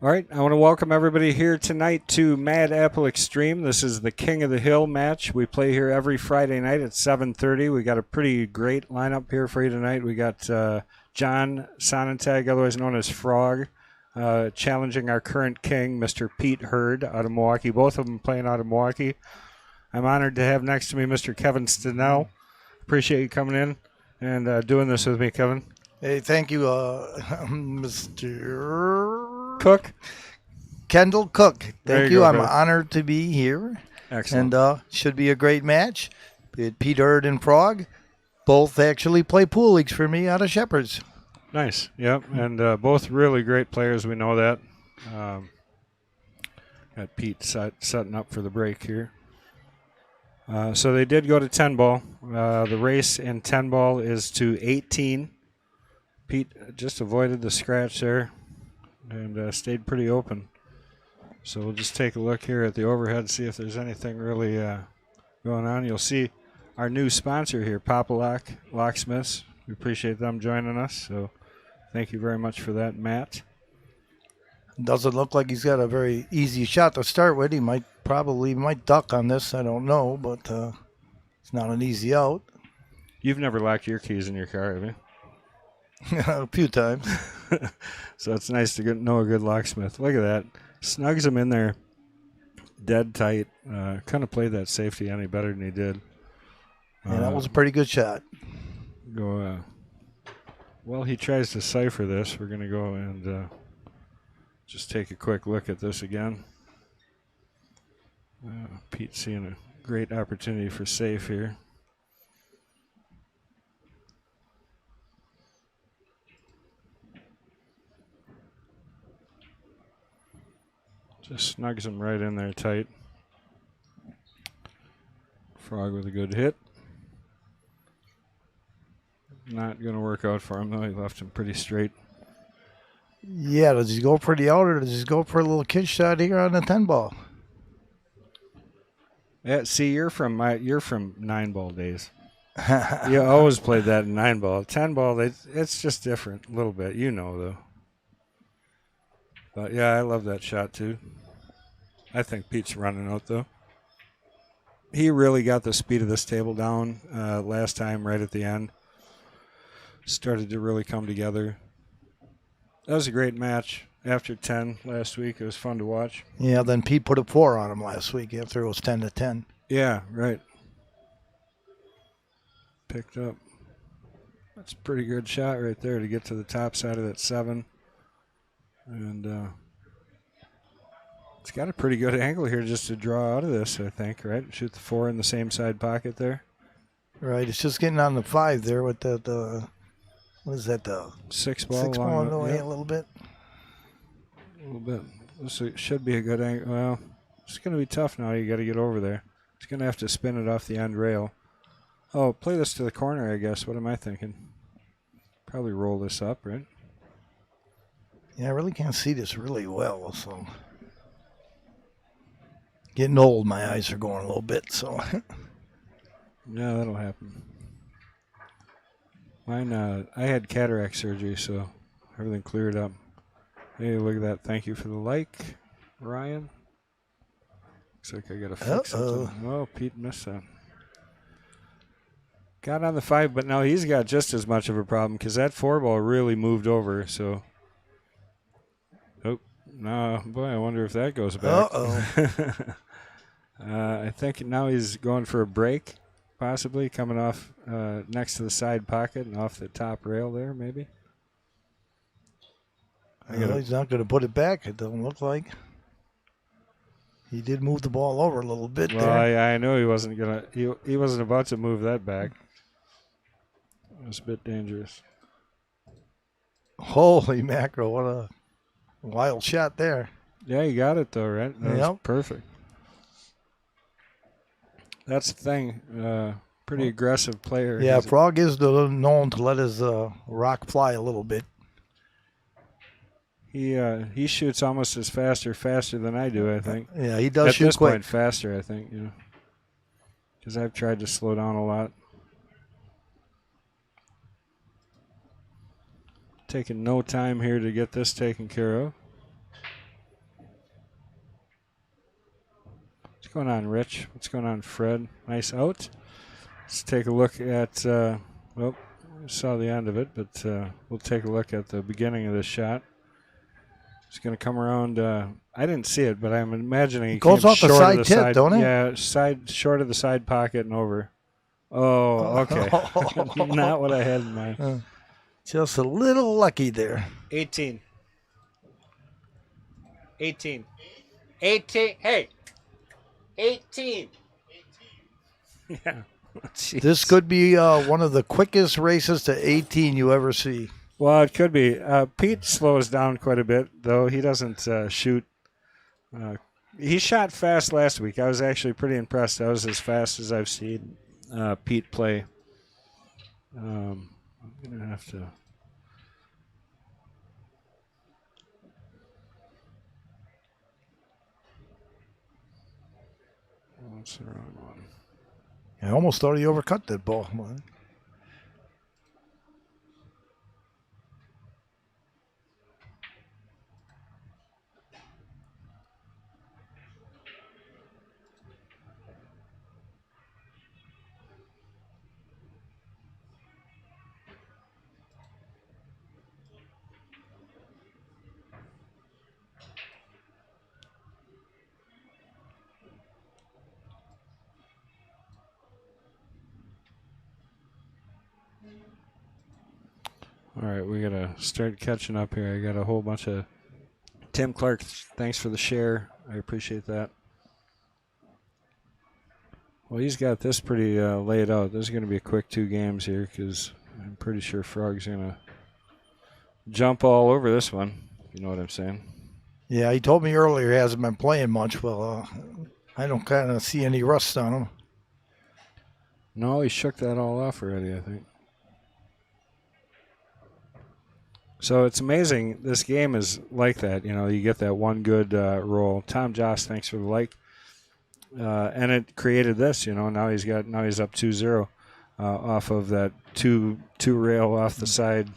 All right, I want to welcome everybody here tonight to Mad Apple Extreme. This is the King of the Hill match. We play here every Friday night at 7:30. We got a pretty great lineup here for you tonight. We got John Sonnentag, otherwise known as Frog, challenging our current king, Mr. Pete Hurd, out of Milwaukee. Both of them playing out of Milwaukee. I'm honored to have next to me Mr. Kevin Stenell. Appreciate you coming in and doing this with me, Kevin. Hey, thank you, Mr. Cook. Kendall Cook. There Thank you you. go, I'm brother. honored to be here. Excellent. And should be a great match. Pete Hurd and Frog both actually play pool leagues for me out of Shepherds. Nice. Yep. And both really great players. We know that. Got Pete setting up for the break here. So they did go to 10 ball. The race in 10 ball is to 18. Pete just avoided the scratch there and stayed pretty open. So we'll just take a look here at the overhead, see if there's anything really going on. You'll see our new sponsor here, Papa Lock Locksmiths. We appreciate them joining us. So thank you very much for that, Matt. Doesn't look like he's got a very easy shot to start with. He might duck on this. I don't know, but it's not an easy out. You've never locked your keys in your car, have you? A few times. So it's nice to know a good locksmith. Look at that. Snugs him in there dead tight. Couldn't have played that safety any better than he did. Yeah, that was a pretty good shot. While he tries to cipher this, we're going to go and just take a quick look at this again. Pete seeing a great opportunity for safe here. Just snugs him right in there tight. Frog with a good hit. Not going to work out for him, though. He left him pretty straight. Yeah, does he go for the out or does he go for a little kid shot here on the 10 ball? Yeah, see, you're from 9-ball days. You always played that in 9-ball. 10-ball, it's just different a little bit. You know, though. But, yeah, I love that shot, too. I think Pete's running out, though. He really got the speed of this table down last time right at the end. Started to really come together. That was a great match. After 10 last week, it was fun to watch. Yeah, then Pete put a 4 on him last week after it was 10-10. Yeah, right. Picked up. That's a pretty good shot right there to get to the top side of that 7. And it's got a pretty good angle here just to draw out of this, I think, right? Shoot the 4 in the same side pocket there. Right, it's just getting on the 5 there with the what is that, the 6 ball? 6 ball away a little bit. A little bit. This should be a good angle. Well, it's going to be tough now. You got to get over there. He's going to have to spin it off the end rail. Oh, play this to the corner, I guess. What am I thinking? Probably roll this up, right? Yeah, I really can't see this really well, so getting old, my eyes are going a little bit, so Yeah, that'll happen. Mine, I had cataract surgery, so everything cleared up. Hey, look at that. Thank you for the like, Ryan. Looks like I got to fix something. Oh, Pete missed that. Got on the 5, but now he's got just as much of a problem because that 4 ball really moved over, so. Oh, no. Boy, I wonder if that goes back. I think now he's going for a break, possibly, coming off next to the side pocket and off the top rail there, maybe. He's not going to put it back, it doesn't look like. He did move the ball over a little bit there. I know he wasn't going to. He wasn't about to move that back. It was a bit dangerous. Holy mackerel, what a wild shot there. Yeah, you got it, though, right? That was perfect. That's the thing. Pretty aggressive player. Yeah, Frog is known to let his rock fly a little bit. He shoots almost as faster than I do, I think. Yeah, he does shoot quick. At this point, faster, I think, because I've tried to slow down a lot. Taking no time here to get this taken care of. going on, Rich? What's going on, Fred? Nice out. Let's take a look at, well, we saw the end of it, but we'll take a look at the beginning of this shot. It's going to come around. I didn't see it, but I'm imagining it goes came off the short side of the tip, side, don't it? Yeah, short of the side pocket and over. Oh, okay. Not what I had in mind. Just a little lucky there. 18. Hey, 18. Yeah. Jeez. This could be one of the quickest races to 18 you ever see. Well, it could be. Pete slows down quite a bit, though. He doesn't shoot. He shot fast last week. I was actually pretty impressed. That was as fast as I've seen Pete play. I'm going to have to... That's the wrong one. I almost thought he overcut that ball. All right, we got to start catching up here. I got a whole bunch of... Tim Clark, thanks for the share. I appreciate that. Well, he's got this pretty laid out. There's going to be a quick 2 games here because I'm pretty sure Frog's going to jump all over this one. You know what I'm saying? Yeah, he told me earlier he hasn't been playing much. Well, I don't kind of see any rust on him. No, he shook that all off already, I think. So it's amazing. This game is like that. You know, you get that one good roll. Tom Joss, thanks for the like. And it created this. You know, now he's up 2-0 off of that two rail off the side,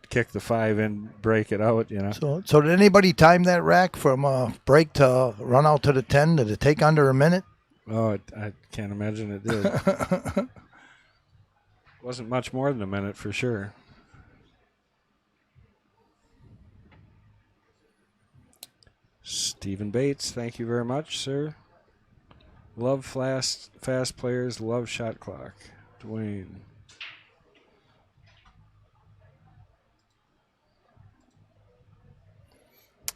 kick the 5 in, break it out. You know. So did anybody time that rack from break to run out to the 10? Did it take under a minute? Oh, I can't imagine it did. Wasn't much more than a minute for sure. Stephen Bates, thank you very much, sir. Love fast players, love shot clock. Dwayne.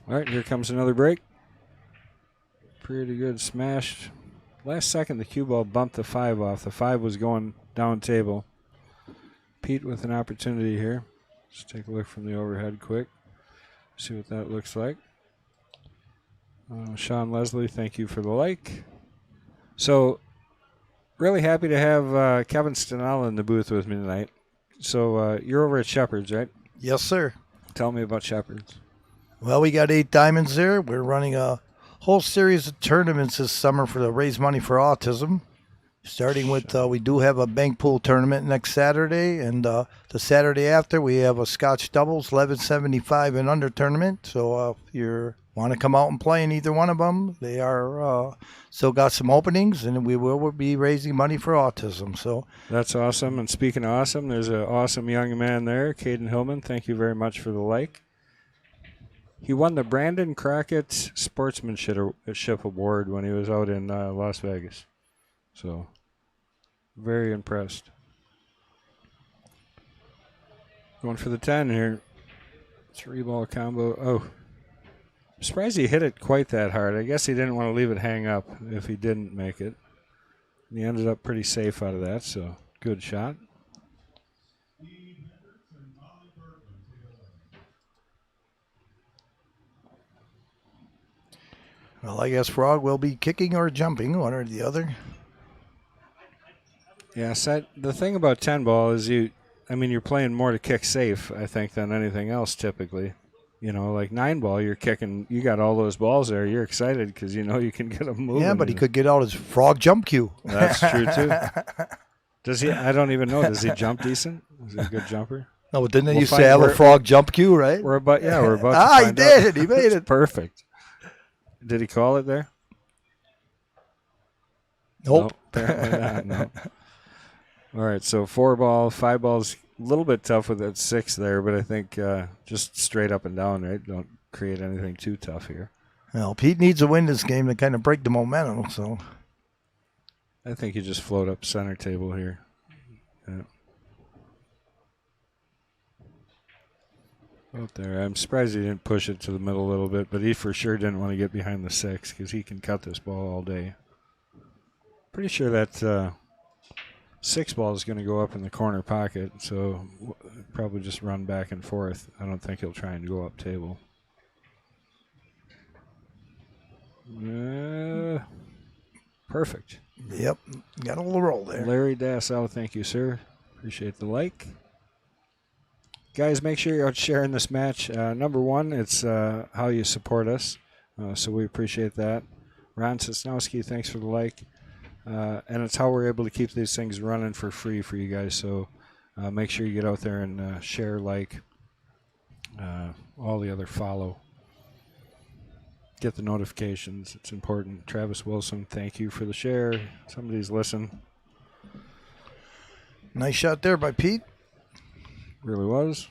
All right, here comes another break. Pretty good smash. Last second, the cue ball bumped the 5 off. The 5 was going down table. Pete with an opportunity here. Let's take a look from the overhead quick. See what that looks like. Sean Leslie, thank you for the like. So, really happy to have Kevin Stenella in the booth with me tonight. So, you're over at Shepherd's, right? Yes, sir. Tell me about Shepherd's. Well, we got 8 diamonds there. We're running a whole series of tournaments this summer to raise money for autism. Starting with, we do have a bank pool tournament next Saturday, and the Saturday after, we have a Scotch doubles 1175 and under tournament. So if you want to come out and play in either one of them, they are still got some openings, and we will be raising money for autism. So that's awesome. And speaking of awesome, there's an awesome young man there, Caden Hillman. Thank you very much for the like. He won the Brandon Crockett Sportsmanship Award when he was out in Las Vegas. So, very impressed. Going for the 10 here. 3-ball combo. Oh, I'm surprised he hit it quite that hard. I guess he didn't want to leave it hang up if he didn't make it. And he ended up pretty safe out of that, so good shot. Well, I guess Frog will be kicking or jumping, one or the other. Yeah, the thing about 10-ball is you're playing more to kick safe, I think, than anything else typically. You know, like 9-ball, you're kicking, you got all those balls there. You're excited because you know you can get them moving. Yeah, but he could get out his Frog jump cue. That's true, too. Does he? I don't even know. Does he jump decent? Is he a good jumper? No, but didn't they used to have a Frog jump cue, right? We're about to find out. He did. He made it. Perfect. Did he call it there? Nope. Apparently not. No. All right, so 4 ball, 5 balls, a little bit tough with that 6 there, but I think just straight up and down, right? Don't create anything too tough here. Well, Pete needs to win this game to kind of break the momentum, so. I think you just float up center table here. Yeah. Out there. I'm surprised he didn't push it to the middle a little bit, but he for sure didn't want to get behind the 6 because he can cut this ball all day. Pretty sure that 6 ball is going to go up in the corner pocket, so probably just run back and forth. I don't think he'll try and go up table. Perfect. Yep, got a little roll there. Larry Dassow, thank you, sir. Appreciate the like. Guys, make sure you're out sharing this match. Number one, it's how you support us, so we appreciate that. Ron Sosnowski, thanks for the like. And it's how we're able to keep these things running for free for you guys, so make sure you get out there and share, like, all the other follow. Get the notifications. It's important. Travis Wilson, thank you for the share. Somebody's listened. Nice shot there by Pete. Really was.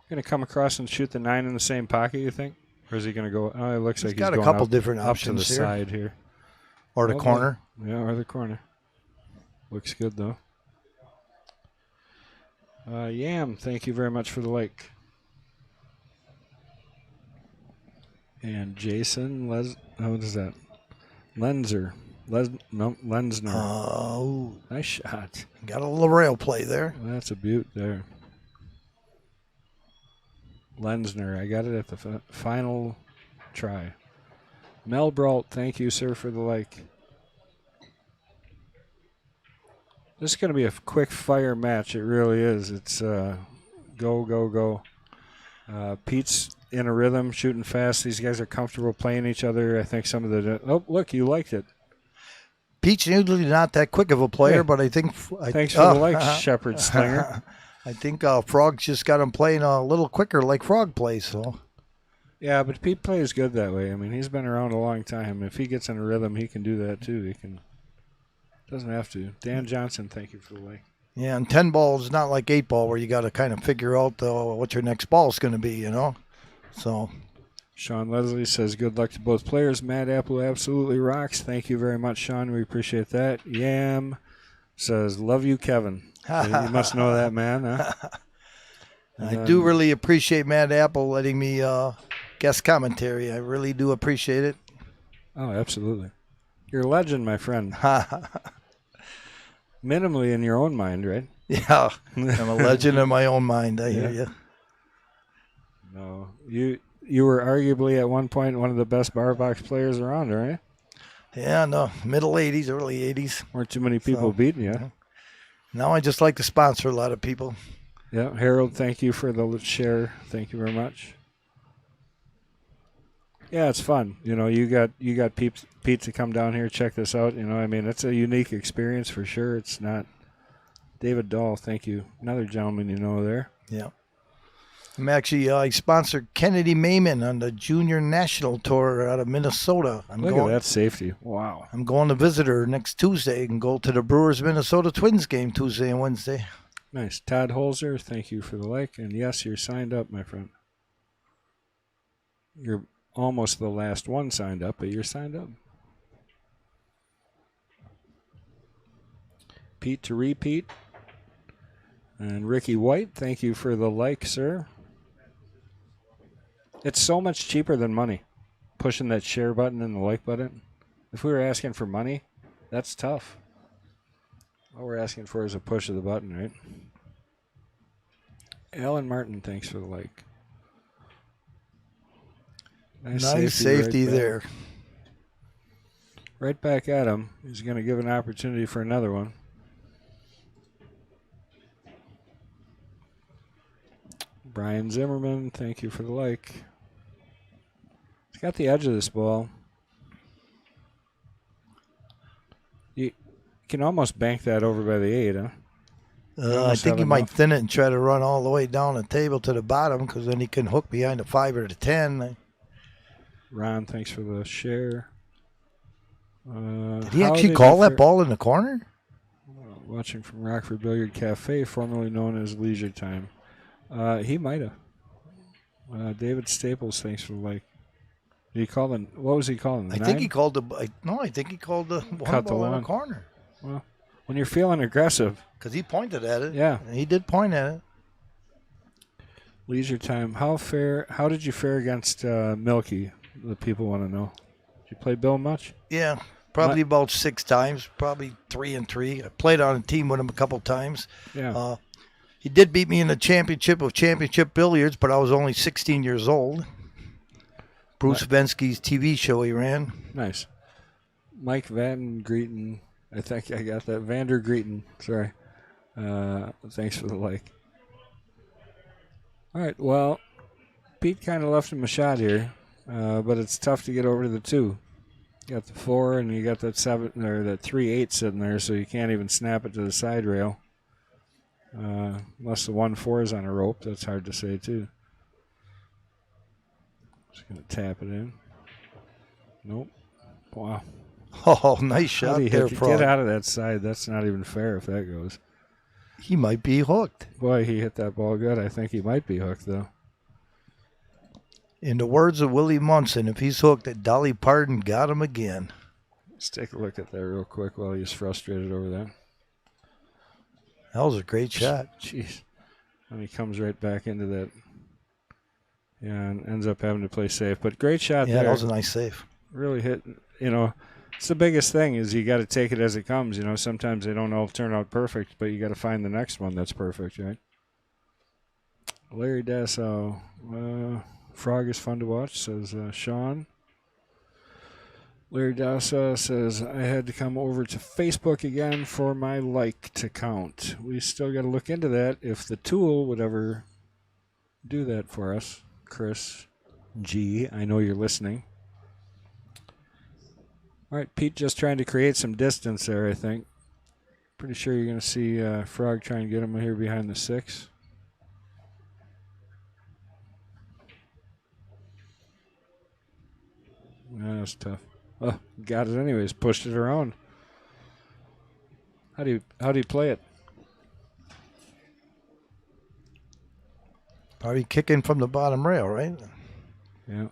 Going to come across and shoot the 9 in the same pocket, you think? Or is he going to go? Oh, it looks like he's got a going couple up, different up to the options here. side here. Or the corner. Yeah, or the corner. Looks good, though. Yam, thank you very much for the like. And Jason, what is that? Lensner. Lensner. Oh. Nice shot. Got a little rail play there. That's a beaut there. Lensner, I got it at the final try. Mel Brault, thank you, sir, for the like. This is going to be a quick fire match. It really is. It's go, go, go. Pete's in a rhythm, shooting fast. These guys are comfortable playing each other. I think some of the... Oh, look, you liked it. Pete's usually not that quick of a player, but I think... Thanks for the like, Shepherd Slinger. I think Frog's just got him playing a little quicker like Frog plays, so... Yeah, but Pete plays good that way. I mean, he's been around a long time. If he gets in a rhythm, he can do that too. He can... Doesn't have to. Dan Johnson, thank you for the like. Yeah, and 10 ball is not like 8 ball where you got to kind of figure out what your next ball is going to be, you know? So... Sean Leslie says, good luck to both players. Mad Apple absolutely rocks. Thank you very much, Sean. We appreciate that. Yam says, love you, Kevin. You must know that, man, huh? I do really appreciate Mad Apple letting me guest commentary. I really do appreciate it. Oh, absolutely. You're a legend, my friend. Minimally in your own mind, right? Yeah, I'm a legend in my own mind. I hear you. No, you were arguably at one point one of the best bar box players around, right? Yeah, no, middle 80s, early 80s. Weren't too many people beating you. Now I just like to sponsor a lot of people. Yeah, Harold, thank you for the share. Thank you very much. Yeah, it's fun. You know, you got Pete to come down here, check this out. You know, I mean, it's a unique experience for sure. It's not. David Dahl, thank you. Another gentleman you know there. Yeah. I'm actually, I sponsored Kennedy Mayman on the Junior National Tour out of Minnesota. Look at that safety. Wow. I'm going to visit her next Tuesday and go to the Brewers Minnesota Twins game Tuesday and Wednesday. Nice. Todd Holzer, thank you for the like. And yes, you're signed up, my friend. You're almost the last one signed up, but you're signed up. Pete to repeat. And Ricky White, thank you for the like, sir. It's so much cheaper than money, pushing that share button and the like button. If we were asking for money, that's tough. All we're asking for is a push of the button, right? Alan Martin, thanks for the like. Nice safety right there. Right back at him. He's going to give an opportunity for another one. Brian Zimmerman, thank you for the like. He's got the edge of this ball. You can almost bank that over by the 8, huh? I think you might thin it and try to run all the way down the table to the bottom because then he can hook behind the 5 or the 10. Ron, thanks for the share. Did he actually call that ball in the corner? Watching from Rockford Billiard Cafe, formerly known as Leisure Time. He might have. David Staples, thanks for the like. Did he call the? What was he calling? I think he called the. I think he called the one ball in the corner. Well, when you're feeling aggressive, because he pointed at it. Yeah, he did point at it. Leisure Time. How did you fare against Milky? The people want to know. Did you play Bill much? Yeah, probably about 6 times. Probably 3 and 3. I played on a team with him a couple times. Yeah. He did beat me in the championship of championship billiards, but I was only 16 years old. Bruce Vensky's TV show he ran. Nice. Mike Van Greeten. I think I got that. Vander Greeten. Sorry. Thanks for the like. All right. Well, Pete kind of left him a shot here, but it's tough to get over to the 2. You got the 4 and you got that 7 or that 3/8 sitting there, so you can't even snap it to the side rail. Unless the 1-4 is on a rope, that's hard to say too. Just gonna tap it in. Nope. Wow. Oh, nice shot there, Get out of that side. That's not even fair if that goes. He might be hooked. Boy, he hit that ball good. I think he might be hooked, though. In the words of Willie Munson, if he's hooked, Dolly Parton got him again. Let's take a look at that real quick while he's frustrated over that. That was a great shot. Jeez. And he comes right back into that. Yeah, and ends up having to play safe. But great shot there. Yeah, that was a nice save. Really hit, it's the biggest thing is you got to take it as it comes. Sometimes they don't all turn out perfect, but you got to find the next one that's perfect, right? Larry Dasso. Frog is fun to watch, says Sean. Larry Dasso says, I had to come over to Facebook again for my like to count. We still got to look into that if the tool would ever do that for us. Chris G, I know you're listening. All right, Pete just trying to create some distance there, I think. Pretty sure you're going to see Frog try and get him here behind the 6. That's tough. Oh, got it anyways. Pushed it around. How do you play it? Probably kicking from the bottom rail, right? Yeah.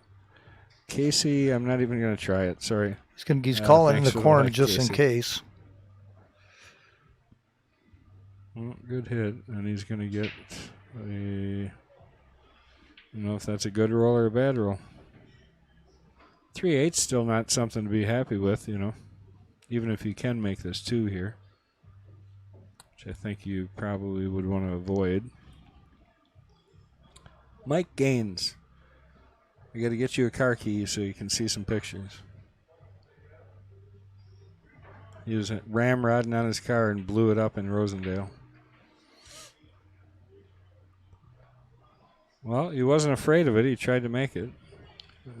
Casey, I'm not even going to try it. Sorry. He's calling in the corner just in case. Well, good hit, and he's going to get a. I don't know if that's a good roll or a bad roll. 3/8's still not something to be happy with, even if you can make this 2 here, which I think you probably would want to avoid. Mike Gaines. I got to get you a car key so you can see some pictures. He was ramrodding on his car and blew it up in Rosendale. Well, he wasn't afraid of it. He tried to make it.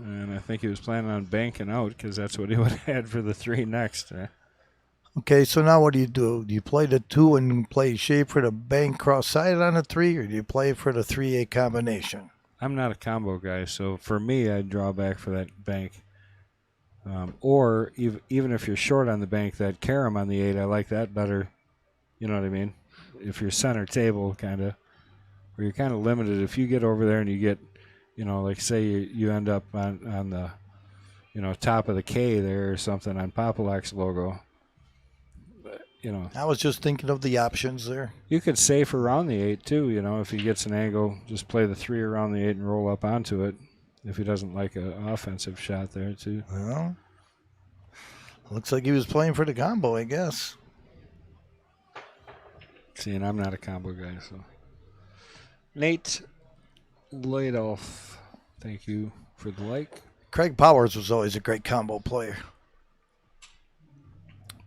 And I think he was planning on banking out because that's what he would have had for the 3 next. Okay, so now what do? Do you play the 2 and play Schaefer to bank cross-sided on the 3, or do you play for the 3/8 combination? I'm not a combo guy, so for me, I'd draw back for that bank. Or even if you're short on the bank, that carom on the 8, I like that better. You know what I mean? If you're center table, kind of, where you're kind of limited. If you get over there and you get, like say you end up on the, top of the K there or something on Popolak's logo. I was just thinking of the options there. You could safe around the 8 too, if he gets an angle, just play the 3 around the 8 and roll up onto it. If he doesn't like an offensive shot there too. Well, looks like he was playing for the combo, I guess. See, and I'm not a combo guy, so. Nate Laidolf, thank you for the like. Craig Powers was always a great combo player.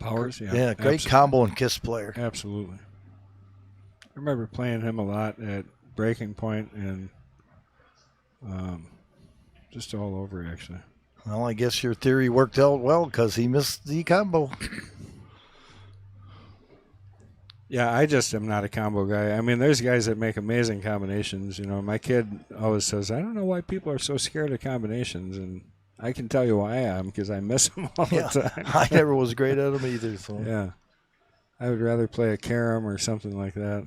Powers, yeah. Yeah, great combo and kiss player. Absolutely. I remember playing him a lot at Breaking Point and just all over, actually. Well, I guess your theory worked out well because he missed the combo. Yeah, I just am not a combo guy. I mean, there's guys that make amazing combinations. My kid always says, I don't know why people are so scared of combinations. And I can tell you why I am, because I miss them all Yeah, the time. I never was great at them either. So Yeah. I would rather play a carom or something like that.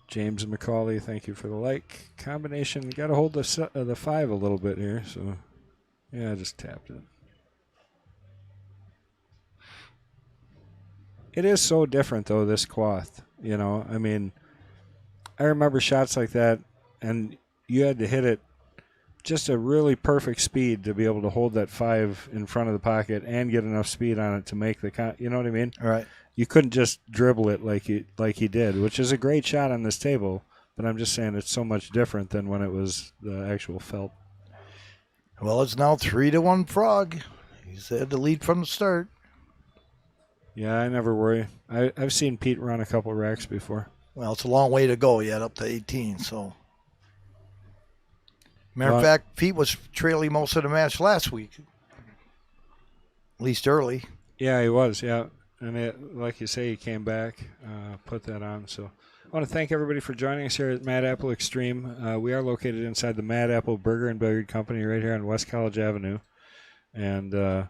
James McCauley, thank you for the like. Combination, got to hold the 5 a little bit here. So, yeah, I just tapped it. It is so different, though, this cloth. You know, I mean, I remember shots like that, and you had to hit it just a really perfect speed to be able to hold that 5 in front of the pocket and get enough speed on it to make the you know what I mean? all right. You couldn't just dribble it like he did, which is a great shot on this table. But I'm just saying it's so much different than when it was the actual felt. Well, it's now 3-1 Frog. He's had the lead from the start. Yeah, I never worry. I've seen Pete run a couple racks before. Well, it's a long way to go yet, up to 18. So, matter of fact, Pete was trailing most of the match last week, at least early. Yeah, he was. Yeah, and like you say, he came back, put that on. So I want to thank everybody for joining us here at Mad Apple Extreme. We are located inside the Mad Apple Burger and Billiard Company right here on West College Avenue, and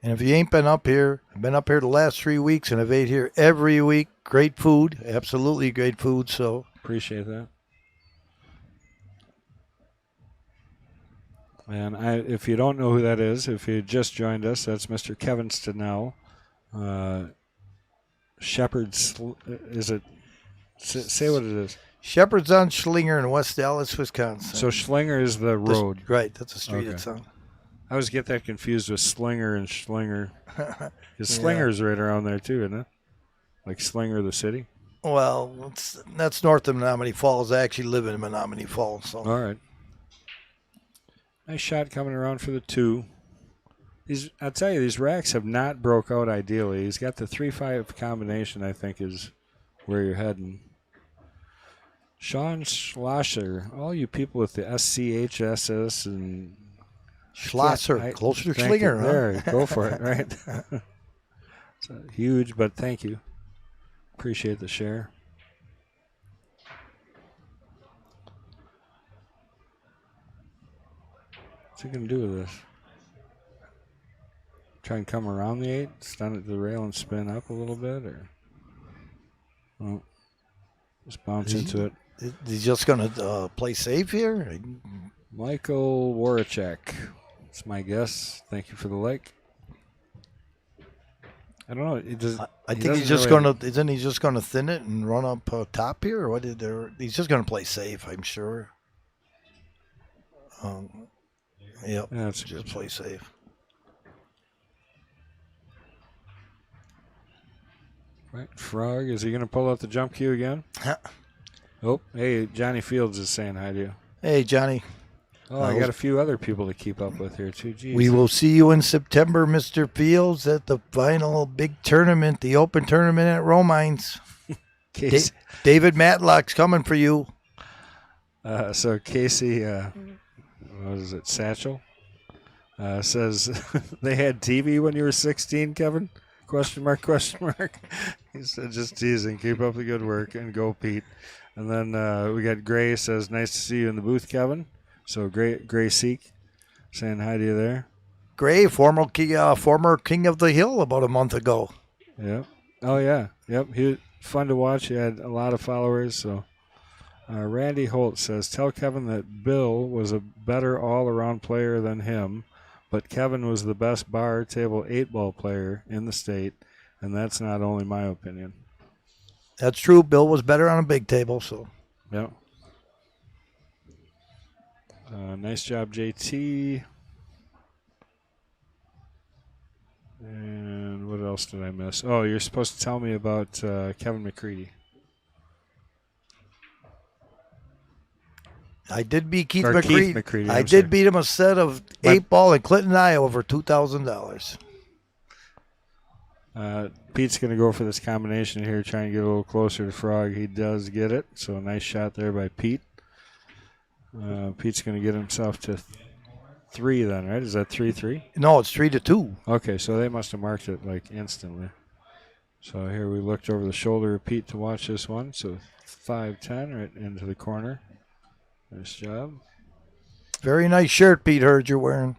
if you ain't been up here, I've been up here the last 3 weeks, and I've ate here every week. Great food, absolutely great food. So appreciate that. And if you don't know who that is, if you just joined us, that's Mr. Kevin Stenell. Shepherd's, is it? Say what it is. Shepherd's on Schlinger in West Dallas, Wisconsin. So Schlinger is the road. Right, that's a street Okay. it's on. I always get that confused with Slinger and Schlinger. Because Slinger's right around there too, isn't it? Like Slinger, the city? Well, that's north of Menominee Falls. I actually live in Menominee Falls. So. All right. Nice shot coming around for the 2. I'll tell you, these racks have not broke out ideally. He's got the 3-5 combination, I think, is where you're heading. Sean Schlosser, all you people with the SCHSS and Schlosser, closer to Schlinger, huh? There, go for it, right? So huge, but thank you. Appreciate the share. What's he going to do with this? Try and come around the 8, stun it to the rail and spin up a little bit, or just bounce into it. He's just going to play safe here? Michael Warachek. That's my guess. Thank you for the like. I don't know. I think he's just going to. Isn't he just going to thin it and run up top here, or what? He's just going to play safe, I'm sure. Yep. That's just play safe. Right, Frog. Is he going to pull out the jump cue again? Oh, hey, Johnny Fields is saying hi to you. Hey, Johnny. Oh, I got a few other people to keep up with here, too. Jeez. We will see you in September, Mr. Fields, at the final big tournament, the Open Tournament at Romines. David Matlock's coming for you. So Casey, what is it, Satchel, says, they had TV when you were 16, Kevin? Question mark, question mark. He said, just teasing. Keep up the good work and go, Pete. And then we got Gray says, nice to see you in the booth, Kevin. So Gray Seek saying hi to you there. Gray, former king of the hill about a month ago. Yeah. Oh, yeah. Yep. He was fun to watch. He had a lot of followers. So Randy Holt says, tell Kevin that Bill was a better all-around player than him, but Kevin was the best bar table 8-ball player in the state, and that's not only my opinion. That's true. Bill was better on a big table. So. Yeah. Nice job, JT. And what else did I miss? Oh, you're supposed to tell me about Kevin McCready. I did beat Keith McCready. I did beat him a set of 8-ball in Clinton, Iowa for $2,000. Pete's going to go for this combination here, trying to get a little closer to Frog. He does get it, so a nice shot there by Pete. Pete's going to get himself to 3 then, right? Is that 3-3? No, it's 3-2. Okay, so they must have marked it like instantly. So here we looked over the shoulder of Pete to watch this one. So 5-10 right into the corner. Nice job. Very nice shirt, Pete Hurd, you're wearing.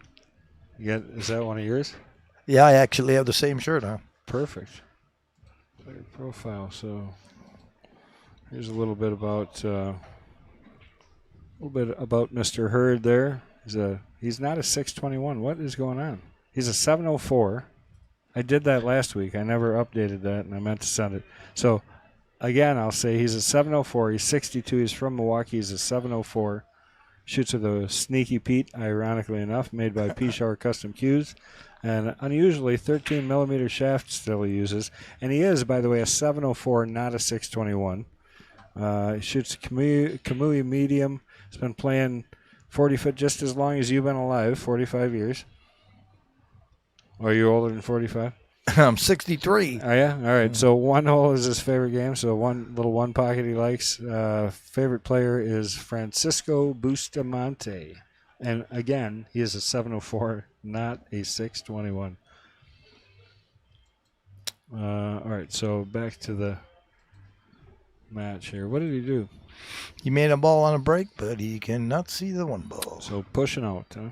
Is that one of yours? Yeah, I actually have the same shirt on. Perfect. Player profile. So here's a little bit about Mr. Hurd there. He's not a 621. What is going on? He's a 704. I did that last week. I never updated that, and I meant to send it. So again, I'll say he's a 704. He's 62. He's from Milwaukee. He's a 704. Shoots with a Sneaky Pete, ironically enough, made by P-Shower Custom Cues. And unusually, 13 millimeter shaft still he uses. And he is, by the way, a 704, not a 621. He shoots Kamui medium. He's been playing 40 foot just as long as you've been alive, 45 years. Are you older than 45? I'm 63. Oh, yeah? All right. So one hole is his favorite game. So one pocket he likes. Favorite player is Francisco Bustamante. And again, he is a 704, not a 621. All right. So back to the match here. What did he do? He made a ball on a break, but he cannot see the one ball. So pushing out, huh?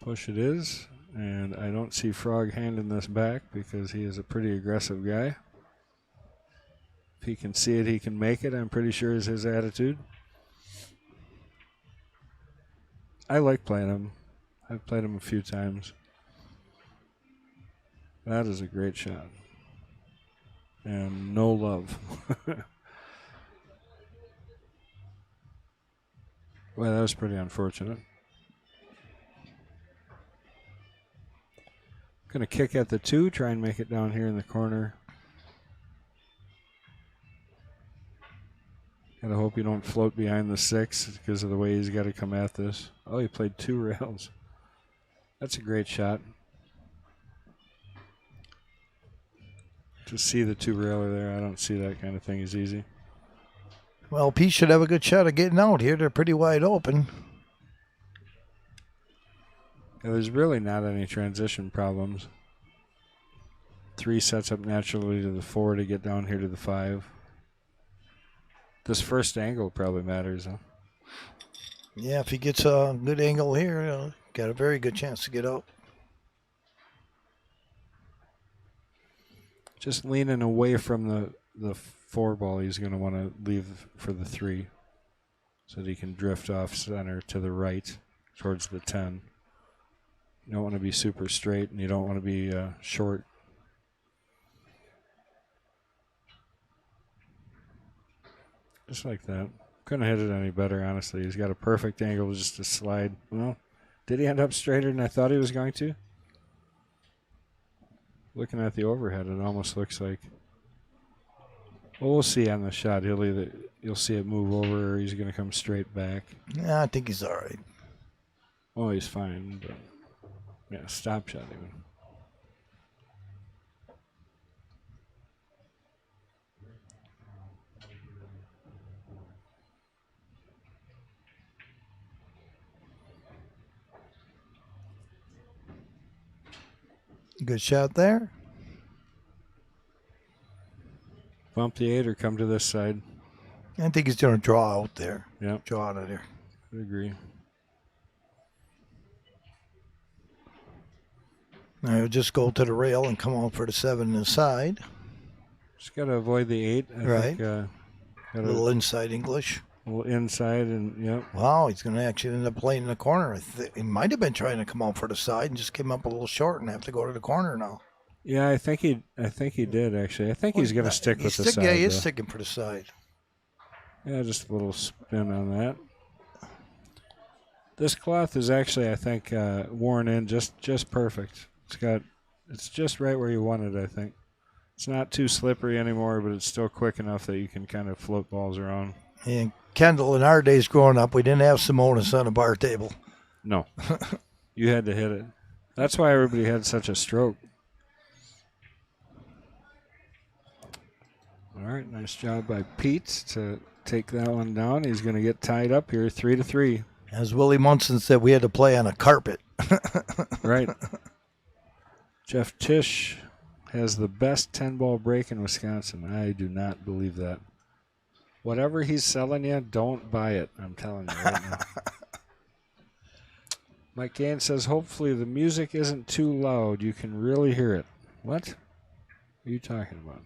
Push it is. And I don't see Frog handing this back because he is a pretty aggressive guy. If he can see it, he can make it, I'm pretty sure is his attitude. I like playing him. I've played him a few times. That is a great shot. And no love. Well, that was pretty unfortunate. Going to kick at the 2, try and make it down here in the corner. Gotta hope you don't float behind the 6 because of the way he's got to come at this. Oh, he played 2 rails. That's a great shot. To see the 2 railer there, I don't see that kind of thing as easy. Well, Pete should have a good shot of getting out here. They're pretty wide open. Yeah, there's really not any transition problems. 3 sets up naturally to the 4 to get down here to the 5. This first angle probably matters, huh? Yeah, if he gets a good angle here, got a very good chance to get out. Just leaning away from the 4 ball, he's going to want to leave for the 3 so that he can drift off center to the right towards the 10. You don't want to be super straight, and you don't want to be short. Just like that. Couldn't hit it any better, honestly. He's got a perfect angle just to slide. Well, did he end up straighter than I thought he was going to? Looking at the overhead, it almost looks like. Well, we'll see on the shot. You'll see it move over, or he's going to come straight back. Yeah, I think he's all right. Oh, he's fine. But yeah, stop shot even. Good shot there. Bump the 8 or come to this side. I think he's going to draw out there. Yeah, Draw out of there. I agree. Now he'll just go to the rail and come out for the 7 inside. Just got to avoid the 8. I Right. think, A got little inside English. a little inside, and yep. Wow, he's going to actually end up playing in the corner. He might have been trying to come out for the side and just came up a little short and have to go to the corner now. Yeah, I think he did actually. I think he's going to stick with the side. Yeah, he is though. sticking for the side. Yeah, just a little spin on that. This cloth is actually, I think, worn in just perfect. It's just right where you want it, I think. It's not too slippery anymore, but it's still quick enough that you can kind of float balls around. And Kendall, in our days growing up, we didn't have Simonis on a bar table. No. You had to hit it. That's why everybody had such a stroke. All right, nice job by Pete to take that one down. He's going to get tied up here, 3-3. As Willie Munson said, we had to play on a carpet. Right. Jeff Tisch has the best 10-ball break in Wisconsin. I do not believe that. Whatever he's selling you, don't buy it. I'm telling you right now. Mike Gaines says, hopefully the music isn't too loud. You can really hear it. What are you talking about?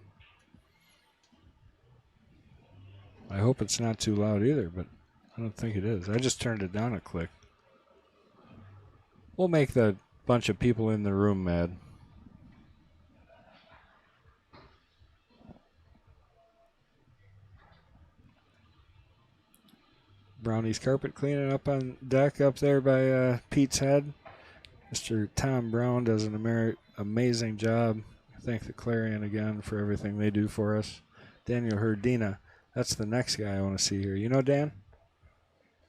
I hope it's not too loud either, but I don't think it is. I just turned it down a click. We'll make the bunch of people in the room mad. Brownie's carpet cleaning up on deck up there by Pete's head. Mr. Tom Brown does an amazing job. Thank the Clarion again for everything they do for us. Daniel Herdina, that's the next guy I want to see here. You know Dan?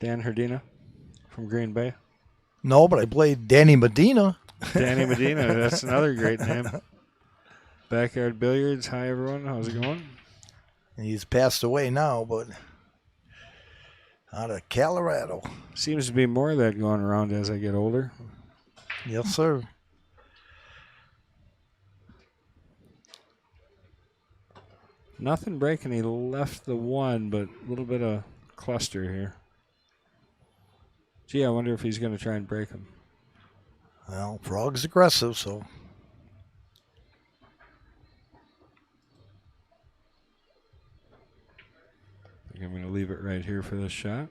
Dan Herdina from Green Bay? No, but I played Danny Medina. Danny Medina, that's another great name. Backyard Billiards, hi everyone, how's it going? He's passed away now, but out of Colorado. Seems to be more of that going around as I get older. Yes, sir. Nothing breaking. He left the one, but a little bit of cluster here. Gee, I wonder if he's going to try and break him. Well, Frog's aggressive, so. I think I'm going to leave it right here for this shot.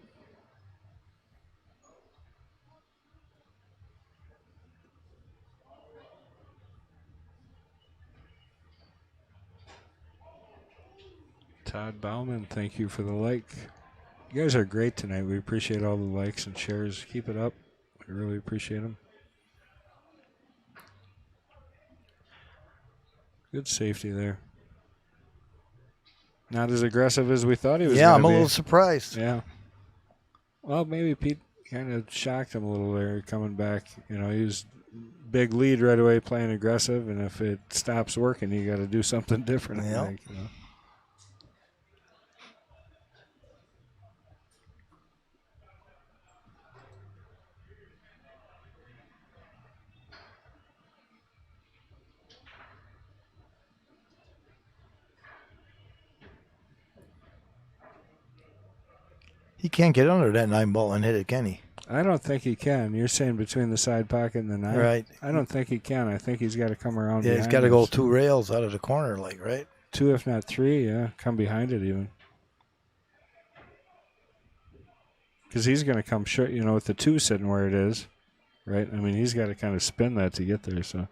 Todd Bauman, thank you for the like. You guys are great tonight. We appreciate all the likes and shares. Keep it up. We really appreciate them. Good safety there. Not as aggressive as we thought he was. Yeah, I'm a be. little surprised. Yeah. Well, maybe Pete kind of shocked him a little there coming back. You know, he was big lead right away playing aggressive, and if it stops working, you got to do something different. Yeah. I think, you know. He can't get under that 9-ball and hit it, can he? I don't think he can. You're saying between the side pocket and the 9? Right. I don't think he can. I think he's got to come around. Yeah, he's got to go 2 rails out of the corner, like, right? 2, if not 3, yeah. Come behind it even. Because he's going to come short, you know, with the 2 sitting where it is, right? I mean, he's got to kind of spin that to get there. So,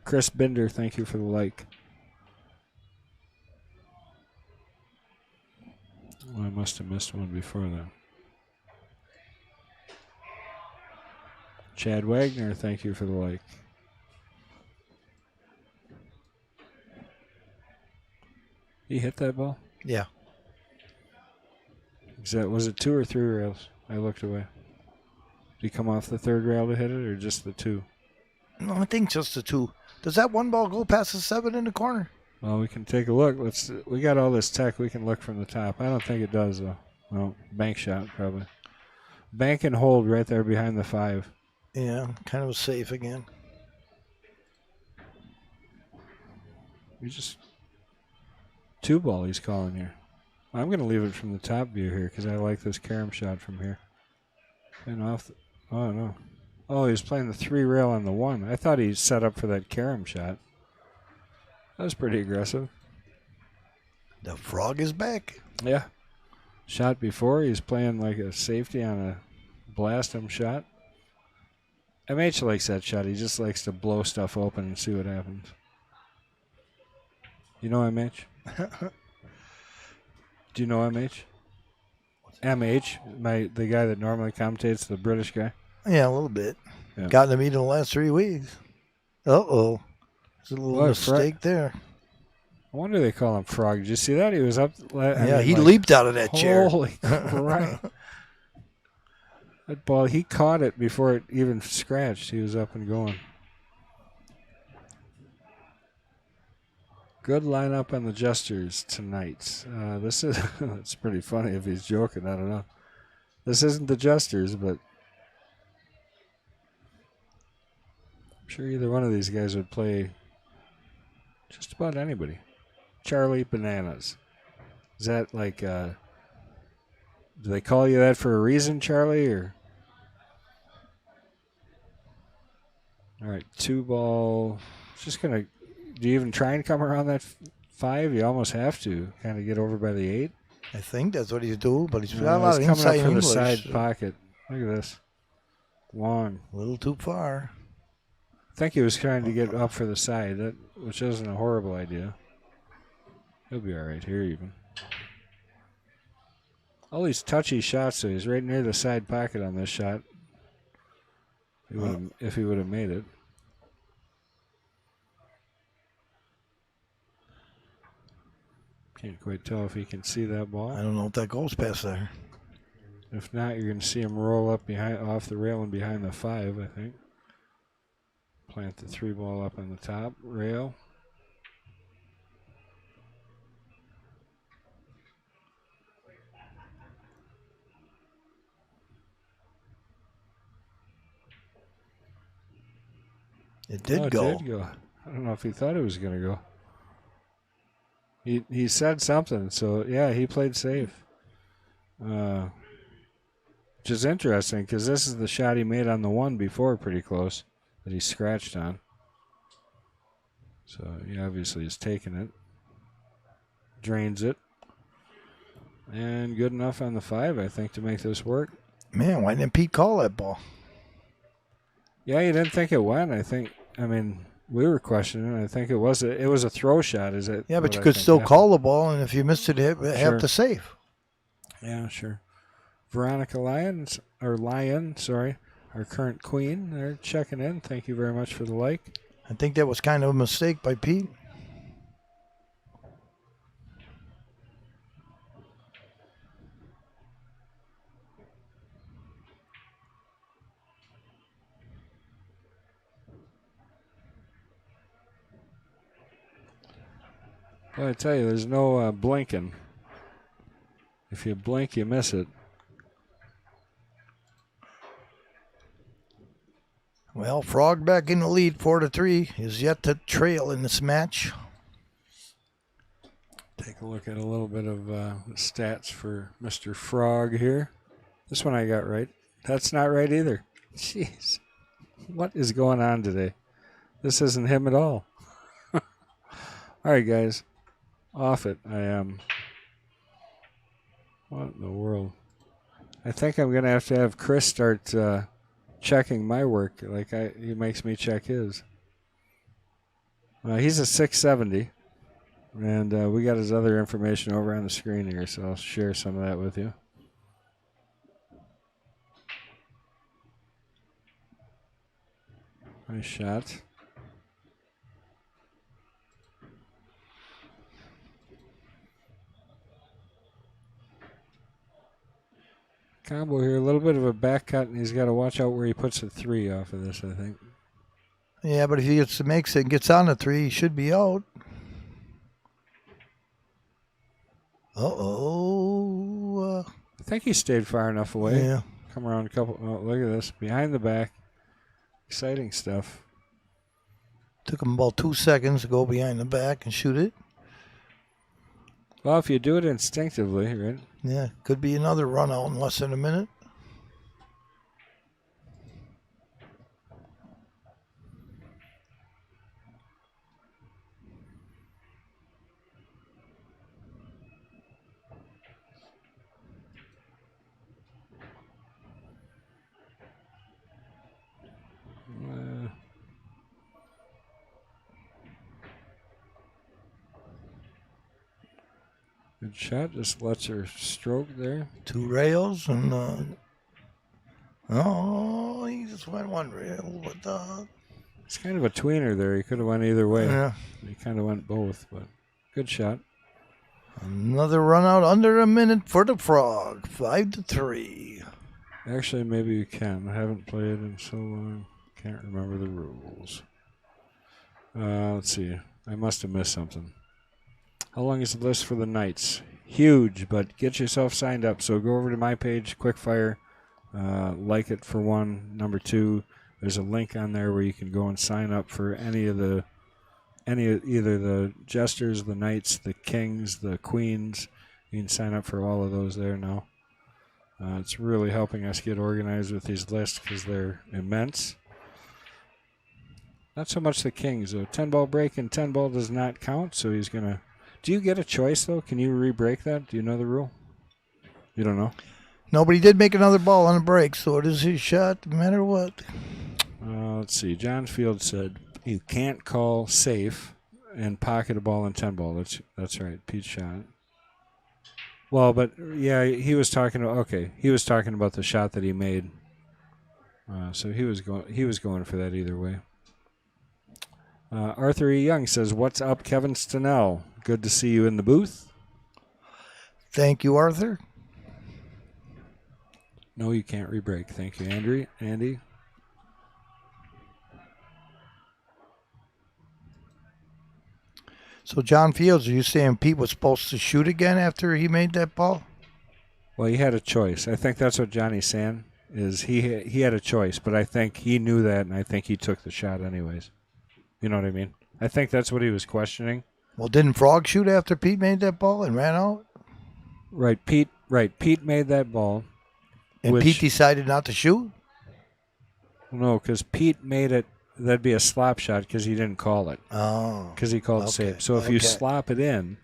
Chris Binder, thank you for the like. Oh, I must have missed one before that. Chad Wagner, thank you for the like. He hit that ball? Yeah. Was it 2 or 3 rails? I looked away. Did he come off the 3rd rail to hit it, or just the 2? No, I think just the 2. Does that 1 ball go past the 7 in the corner? Well, we can take a look. We got all this tech. We can look from the top. I don't think it does, though. No, bank shot, probably. Bank and hold right there behind the 5. Yeah, kind of safe again. We just 2 ball he's calling here. I'm going to leave it from the top view here because I like this carom shot from here. And oh, no. Oh, he was playing the 3 rail on the 1. I thought he set up for that carom shot. That was pretty aggressive. The Frog is back. Yeah. Shot before, he's playing like a safety on a blast him shot. MH likes that shot. He just likes to blow stuff open and see what happens. You know MH? Do you know MH? MH, the guy that normally commentates, the British guy. Yeah, a little bit. Yeah. Gotten to meet in the last 3 weeks. Uh-oh. There's a little mistake there. I wonder they call him Frog. Did you see that? He was up. He leaped out of that chair. Holy crap. That ball, he caught it before it even scratched. He was up and going. Good lineup on the Jesters tonight. This is it's pretty funny if he's joking. I don't know. This isn't the Jesters, but I'm sure either one of these guys would play just about anybody. Charlie Bananas. Is that like Do they call you that for a reason, Charlie? Or all right, 2 ball. Just gonna. Do you even try and come around that 5? You almost have to kind of get over by the 8. I think that's what he's doing, but he's got a lot of He's coming up inside for English. the side pocket. Look at this. Long. A little too far. I think he was trying to get up for the side, which isn't a horrible idea. He'll be all right here even. All these touchy shots, so he's right near the side pocket on this shot. If he would have made it. Can't quite tell if he can see that ball. I don't know if that goes past there. If not, you're going to see him roll up off the rail and behind the 5, I think. Plant the 3 ball up on the top rail. It did It go. did go. I don't know if he thought it was going to go. He said something, so yeah, he played safe. Which is interesting because this is the shot he made on the 1 before, pretty close, that he scratched on. So he obviously is taking it. Drains it. And good enough on the 5, I think, to make this work. Man, why didn't Pete call that ball? Yeah, you didn't think it went. We were questioning. I think it was a throw shot. Is it? Yeah, but you could still call the ball, and if you missed it, have to save. Yeah, sure. Veronica Lyon, our current queen, they're checking in. Thank you very much for the like. I think that was kind of a mistake by Pete. Well, I tell you, there's no blinking. If you blink, you miss it. Well, Frog back in the lead, 4-3, is yet to trail in this match. Take a look at a little bit of stats for Mr. Frog here. This one I got right. That's not right either. Jeez. What is going on today? This isn't him at all. All right, guys. Off it. I am. What in the world? I think I'm going to have Chris start checking my work like he makes me check his. He's a 670. And we got his other information over on the screen here, so I'll share some of that with you. Nice shot. Combo here, a little bit of a back cut, and he's got to watch out where he puts the 3 off of this, I think. Yeah, but if he makes it and gets on the 3, he should be out. Uh-oh. I think he stayed far enough away. Yeah. Come around a couple. Oh, look at this. Behind the back. Exciting stuff. Took him about 2 seconds to go behind the back and shoot it. Well, if you do it instinctively, right? Yeah, could be another run out in less than a minute. Good shot. Just lets her stroke there. 2 rails and he just went 1 rail, but it's kind of a tweener there. He could have went either way. Yeah. He kind of went both, but good shot. Another run out under a minute for the Frog, 5-3. Actually, maybe you can. I haven't played in so long. Can't remember the rules. Let's see. I must have missed something. How long is the list for the nights? Huge, but get yourself signed up. So go over to my page, Quickfire, like it for 1. Number 2, there's a link on there where you can go and sign up for either the Jesters, the Knights, the Kings, the Queens. You can sign up for all of those there now. It's really helping us get organized with these lists because they're immense. Not so much the kings, though. 10-ball break and 10-ball does not count, so he's going to... Do you get a choice, though? Can you re-break that? Do you know the rule? You don't know? No, but he did make another ball on a break, so it is his shot no matter what. Let's see. John Field said you can't call safe and pocket a ball in 10-ball. That's right. Pete's shot. Well, but yeah, he was talking about the shot that he made. So he was going for that either way. Arthur E. Young says, "What's up, Kevin Stenell? Good to see you in the booth." Thank you, Arthur. No, you can't re-break. Thank you, Andy. So, John Fields, are you saying Pete was supposed to shoot again after he made that ball? Well, he had a choice. I think that's what Johnny's saying, is he had a choice, but I think he knew that, and I think he took the shot anyways. You know what I mean? I think that's what he was questioning. Well, didn't Frog shoot after Pete made that ball and ran out? Right, Pete made that ball. And Pete decided not to shoot? No, because Pete made it. That'd be a slop shot because he didn't call it. Oh. Because he called safe. So if you slop it in,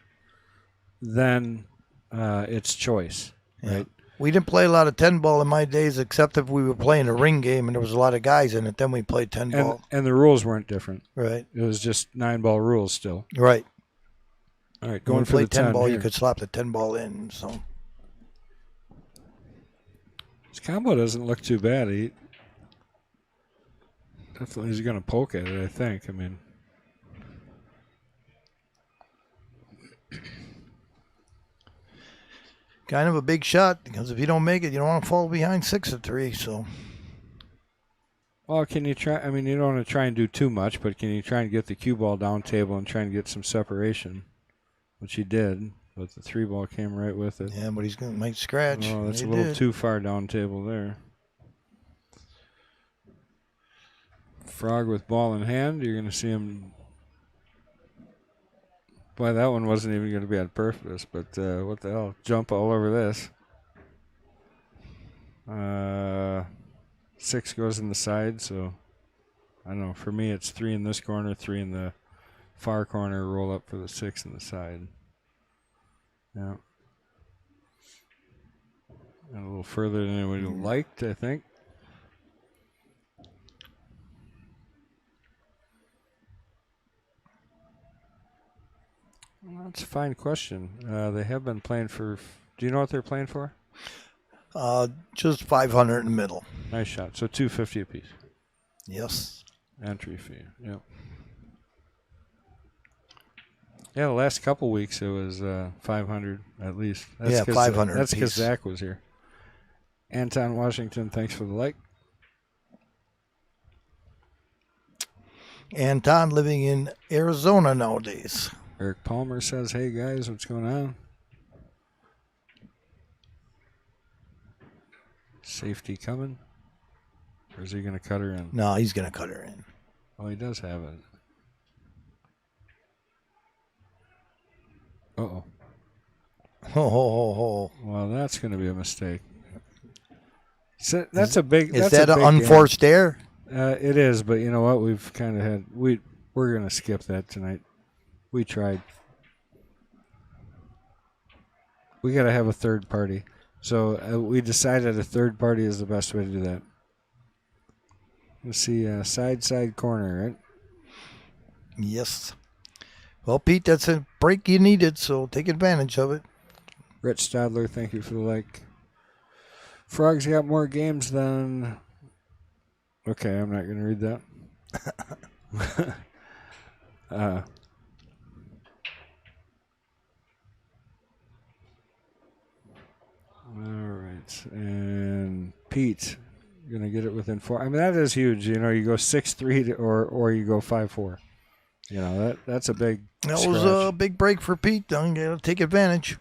then it's choice, right? We didn't play a lot of 10-ball in my days, except if we were playing a ring game and there was a lot of guys in it. Then we played 10-ball. And the rules weren't different. Right. It was just 9-ball rules still. Right. All right, going for the 10-ball, you could slap the 10-ball in. So his combo doesn't look too bad. He definitely is going to poke at it, I think. I mean, kind of a big shot because if you don't make it, you don't want to fall behind 6-3. So, well, can you try? I mean, you don't want to try and do too much, but can you try and get the cue ball down table and try and get some separation, which he did, but the 3-ball came right with it. Yeah, but he's going to make scratch. Oh, that's a little too far down table there. Frog with ball in hand. You're going to see him. Boy, that one wasn't even going to be on purpose, but what the hell? Jump all over this. 6 goes in the side, so I don't know. For me, it's 3 in this corner, 3 in the far corner, roll up for the 6 in the side. Yeah. And a little further than anybody liked, I think. Well, that's a fine question. They have been playing for. Do you know what they're playing for? Just 500 in the middle. Nice shot. So $250 apiece. Yes. Entry fee. Yep. Yeah, the last couple weeks it was 500 at least. That's 500. That's because Zach was here. Anton Washington, thanks for the like. Anton living in Arizona nowadays. Eric Palmer says, "Hey guys, what's going on?" Safety coming, or is he going to cut her in? No, he's going to cut her in. Oh, he does have it. Uh-oh. Oh. Well, that's going to be a mistake. So that's a big. Is that an unforced error? It is, but you know what? We've kind of had. We're going to skip that tonight. We tried. We got to have a third party. So we decided a third party is the best way to do that. Let's see, side corner, right? Yes. Well, Pete, that's a break you needed, so take advantage of it. Rich Stadler, thank you for the like. Frog's got more games than... Okay, I'm not going to read that. All right, and Pete, going to get it within 4. I mean, that is huge. You know, you go 6-3 or you go 5-4. You know, that's a big That scratch. was a big break for Pete. I'm going to take advantage.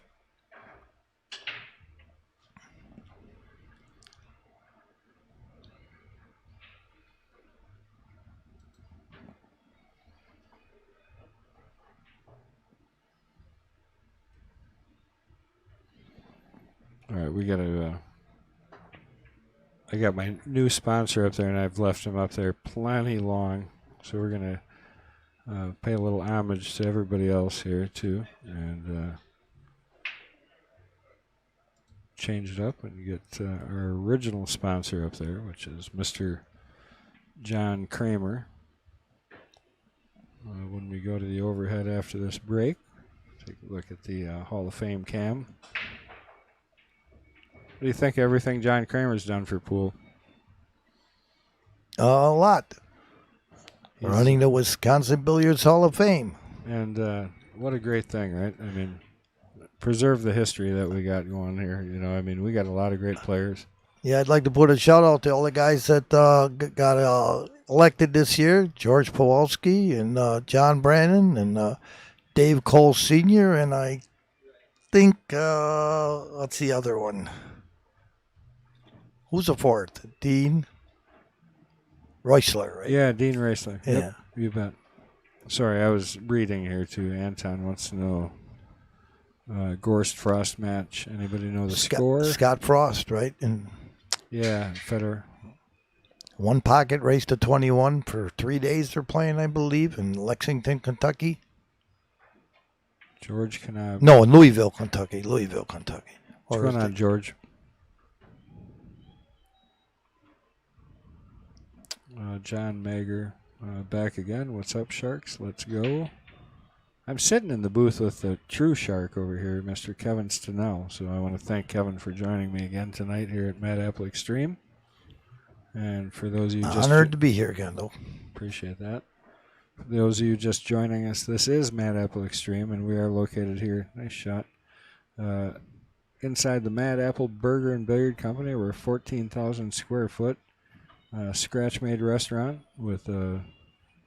All right, we got to I got my new sponsor up there, and I've left him up there plenty long. So we're going to pay a little homage to everybody else here, too, and change it up and get our original sponsor up there, which is Mr. John Kramer. When we go to the overhead after this break, take a look at the Hall of Fame cam. What do you think of everything John Kramer's done for pool? A lot. Running the Wisconsin Billiards Hall of Fame. And what a great thing, right? I mean, preserve the history that we got going here. You know, I mean, we got a lot of great players. Yeah, I'd like to put a shout out to all the guys that got elected this year. George Powalski and John Brannon and Dave Cole Sr. And I think, what's the other one? Who's the fourth? Dean Reusler, right? Yeah, Dean Reisler. Yeah. Yep, you bet. Sorry, I was reading here too. Anton wants to know Gorst Frost match. Anybody know the score? Scott Frost, right? And yeah, Federer. one pocket race to 21 for 3 days they're playing, I believe, in Lexington, Kentucky. George Knab. No, in Louisville, Kentucky. What's going on, George? John Mager back again. What's up, Sharks? Let's go. I'm sitting in the booth with the true Shark over here, Mr. Kevin Stenell. So I want to thank Kevin for joining me again tonight here at Mad Apple Xstream. And for those of you just honored to be here again, though. Appreciate that. For those of you just joining us, this is Mad Apple Xstream, and we are located here. Nice shot. Inside the Mad Apple Burger and Billiard Company. We're a 14,000 square foot scratch-made restaurant with about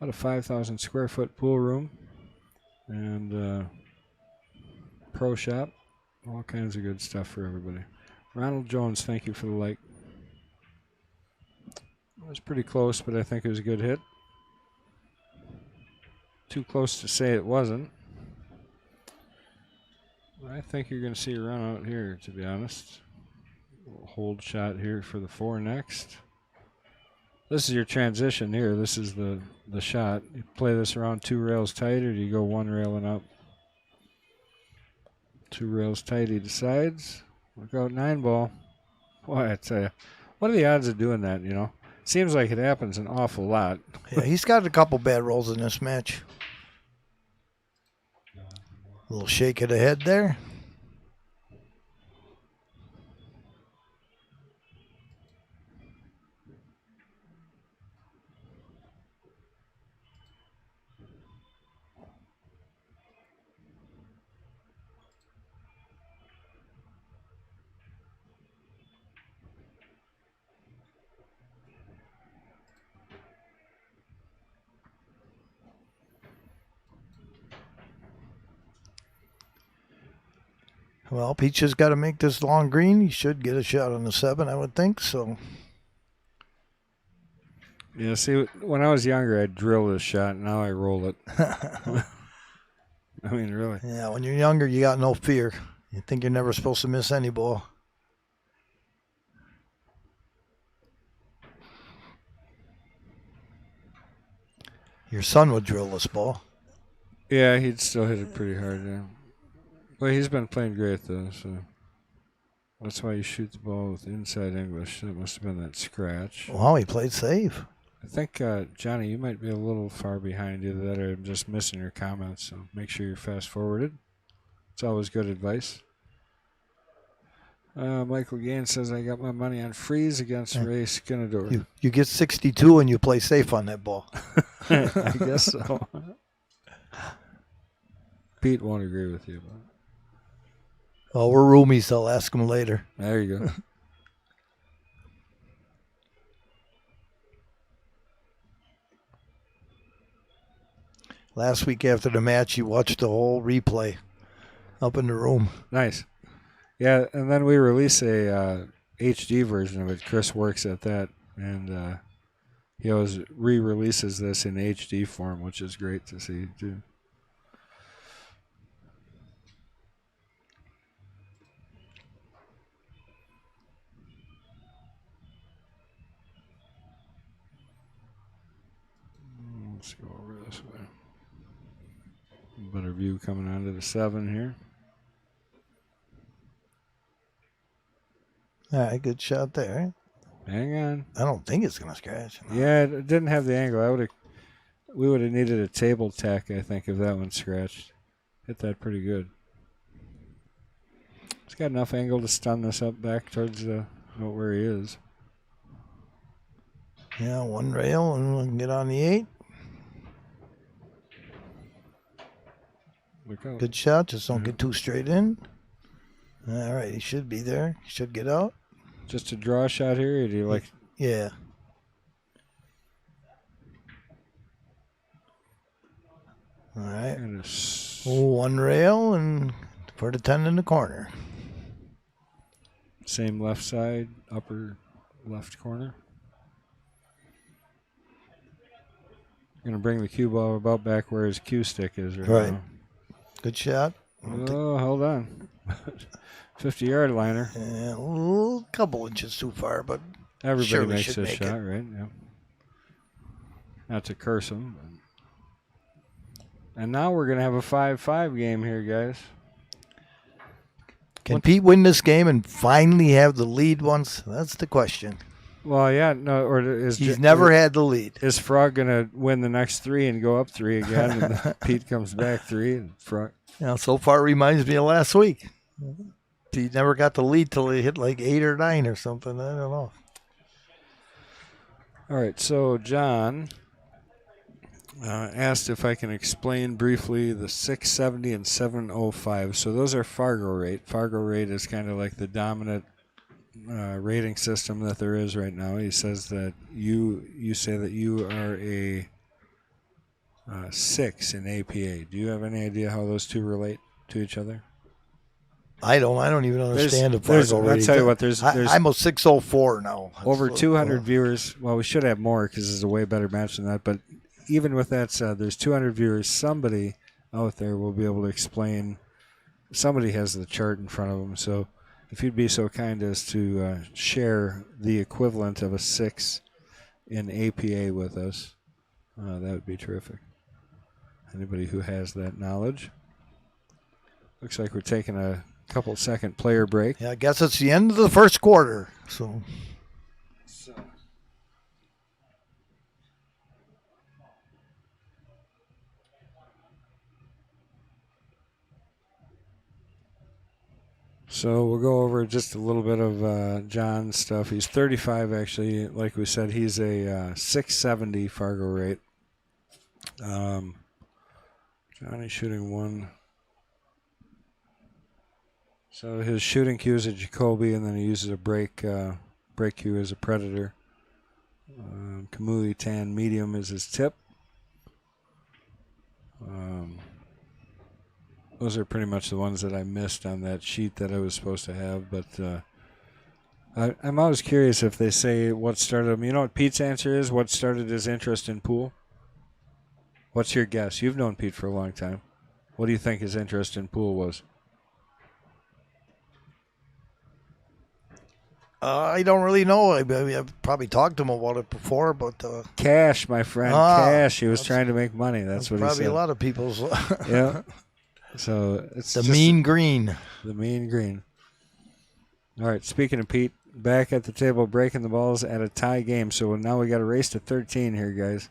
a 5,000 square foot pool room and pro shop. All kinds of good stuff for everybody. Ronald Jones, thank you for the like. It was pretty close, but I think it was a good hit. Too close to say it wasn't. I think you're going to see a run out here, to be honest. A little hold shot here for the 4 next. This is your transition here. This is the shot. You play this around 2 rails tight, or do you go 1 rail and up? 2 rails tight, he decides. Look out, 9 ball. Boy, I tell you, what are the odds of doing that, you know? Seems like it happens an awful lot. Yeah, he's got a couple bad rolls in this match. A little shake of the head there. Well, Peach has got to make this long green. He should get a shot on the 7, I would think. So, Yeah, see, when I was younger, I'd drill this shot. Now I roll it. I mean, really. yeah, when you're younger, you got no fear. You think you're never supposed to miss any ball. Your son would drill this ball. Yeah, he'd still hit it pretty hard, yeah. Well, he's been playing great, though, so that's why you shoot the ball with inside English. That must have been that scratch. Wow, he played safe. I think, Johnny, you might be a little far behind. Either that or I'm just missing your comments, so make sure you're fast-forwarded. It's always good advice. Michael Gaines says, I got my money on freeze against Ray Skinador. You get 62 and you play safe on that ball. I guess so. Pete won't agree with you, but Oh, we're roomies, so I'll ask him later. there you go. Last week after the match, he watched the whole replay up in the room. Nice. Yeah, and then we release a HD version of it. Chris works at that, and he always re-releases this in HD form, which is great to see, too. Let's go over this way. Better view coming onto the 7 here. All right, good shot there. Hang on. I don't think it's going to scratch. No. Yeah, it didn't have the angle. We would have needed a table tack, I think, if that one scratched. Hit that pretty good. It's got enough angle to stun this up back towards where he is. Yeah, one rail, and we can get on the 8. Look out. Good shot. Just don't get too straight in. All right, he should be there. He should get out. Just a draw shot here, or do you like... Yeah. All right. One rail and for the 10 in the corner. Same left side, upper left corner. Going to bring the cue ball about back where his cue stick is right now. Good shot. Oh, hold on. 50-yard liner. Yeah, a couple inches too far, but everybody makes a shot, right? Yeah. Not to curse him. And now we're going to have a 5-5 game here, guys. Can Pete win this game and finally have the lead once? That's the question. Well, yeah, no, or he's never had the lead. Is Frog going to win the next 3 and go up 3 again, and then Pete comes back 3 and Frog? So far reminds me of last week. Pete never got the lead till he hit like 8 or 9 or something. I don't know. All right, so John asked if I can explain briefly the 670 and 705. So those are Fargo rate. Fargo rate is kind of like the dominant rating system that there is right now. He says that you say that you are a 6 in APA. Do you have any idea how those two relate to each other? I don't even understand the Fargo rating. I'll tell you what, there's I'm a 604 now. Over 200 viewers. Well, we should have more because it's a way better match than that. But even with that said, there's 200 viewers. Somebody out there will be able to explain. Somebody has the chart in front of them. So if you'd be so kind as to share the equivalent of a 6 in APA with us, that would be terrific. Anybody who has that knowledge. Looks like we're taking a couple-second player break. Yeah, I guess it's the end of the first quarter. So we'll go over just a little bit of John's stuff. He's 35, actually. Like we said, he's a 670 Fargo rate. Johnny's shooting 1. So his shooting cue is a Jacoby, and then he uses a break cue as a Predator. Kamui Tan medium is his tip. Those are pretty much the ones that I missed on that sheet that I was supposed to have. But I'm always curious if they say what started him. You know what Pete's answer is? What started his interest in pool? What's your guess? You've known Pete for a long time. What do you think his interest in pool was? I don't really know. I've probably talked to him about it before, but cash, my friend, cash. He was trying to make money. That's what he said. Probably a lot of people's. Yeah. So it's the mean green. The mean green. All right. Speaking of Pete, back at the table, breaking the balls at a tie game. So now we got a race to 13 here, guys.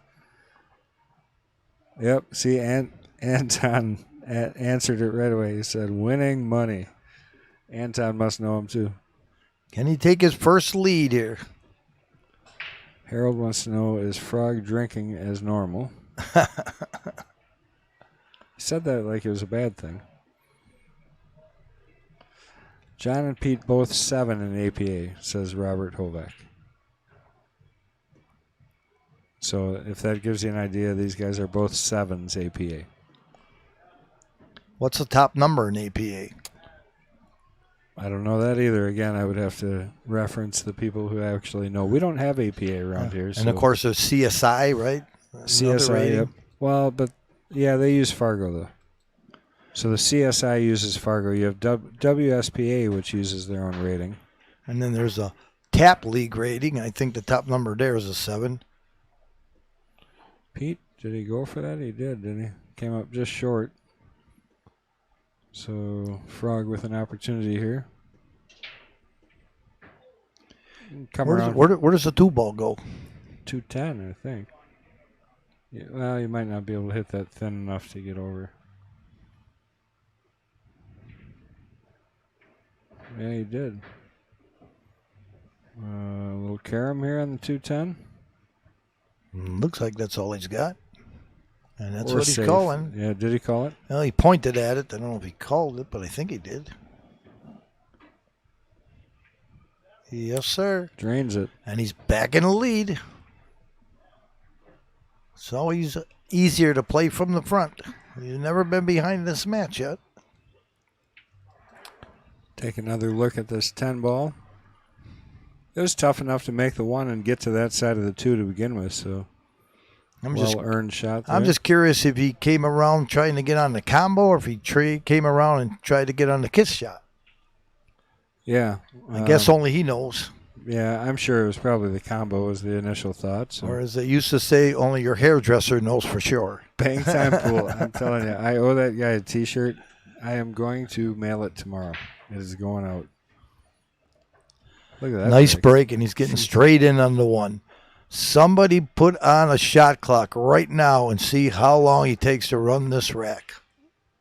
Yep. See, Anton answered it right away. He said, "Winning money." Anton must know him too. Can he take his first lead here? Harold wants to know, is Frog drinking as normal? He said that like it was a bad thing. John and Pete both 7 in APA, says Robert Hovack. So if that gives you an idea, these guys are both 7s APA. What's the top number in APA? I don't know that either. Again, I would have to reference the people who actually know. We don't have APA around here. And, of course, there's CSI, right? CSI, yep. Well, but, yeah, they use Fargo, though. So the CSI uses Fargo. You have WSPA, which uses their own rating. And then there's a TAP League rating. I think the top number there is a 7. Pete Did he go for that? He did, didn't he? Came up just short. So Frog with an opportunity here. Come around. Where does the 2-ball go? 210, I think. Yeah, well, you might not be able to hit that thin enough to get over. Yeah, he did. A little carom here on the 210. Looks like that's all he's got. And that's Or what he's safe. calling. Yeah, did he call it? Well, he pointed at it. I don't know if he called it, but I think he did. Yes, sir. Drains it. And he's back in the lead. It's always easier to play from the front. He's never been behind this match yet. Take another look at this 10 ball. It was tough enough to make the 1 and get to that side of the 2 to begin with, so well-earned shot there. I'm just curious if he came around trying to get on the combo or if he came around and tried to get on the kiss shot. Yeah. I guess only he knows. Yeah, I'm sure it was probably the combo was the initial thought. So. Or as they used to say, only your hairdresser knows for sure. Bang time pool. I'm telling you, I owe that guy a T-shirt. I am going to mail it tomorrow. It is going out. Look at that. Nice break, and he's getting straight in on the 1. Somebody put on a shot clock right now and see how long he takes to run this rack.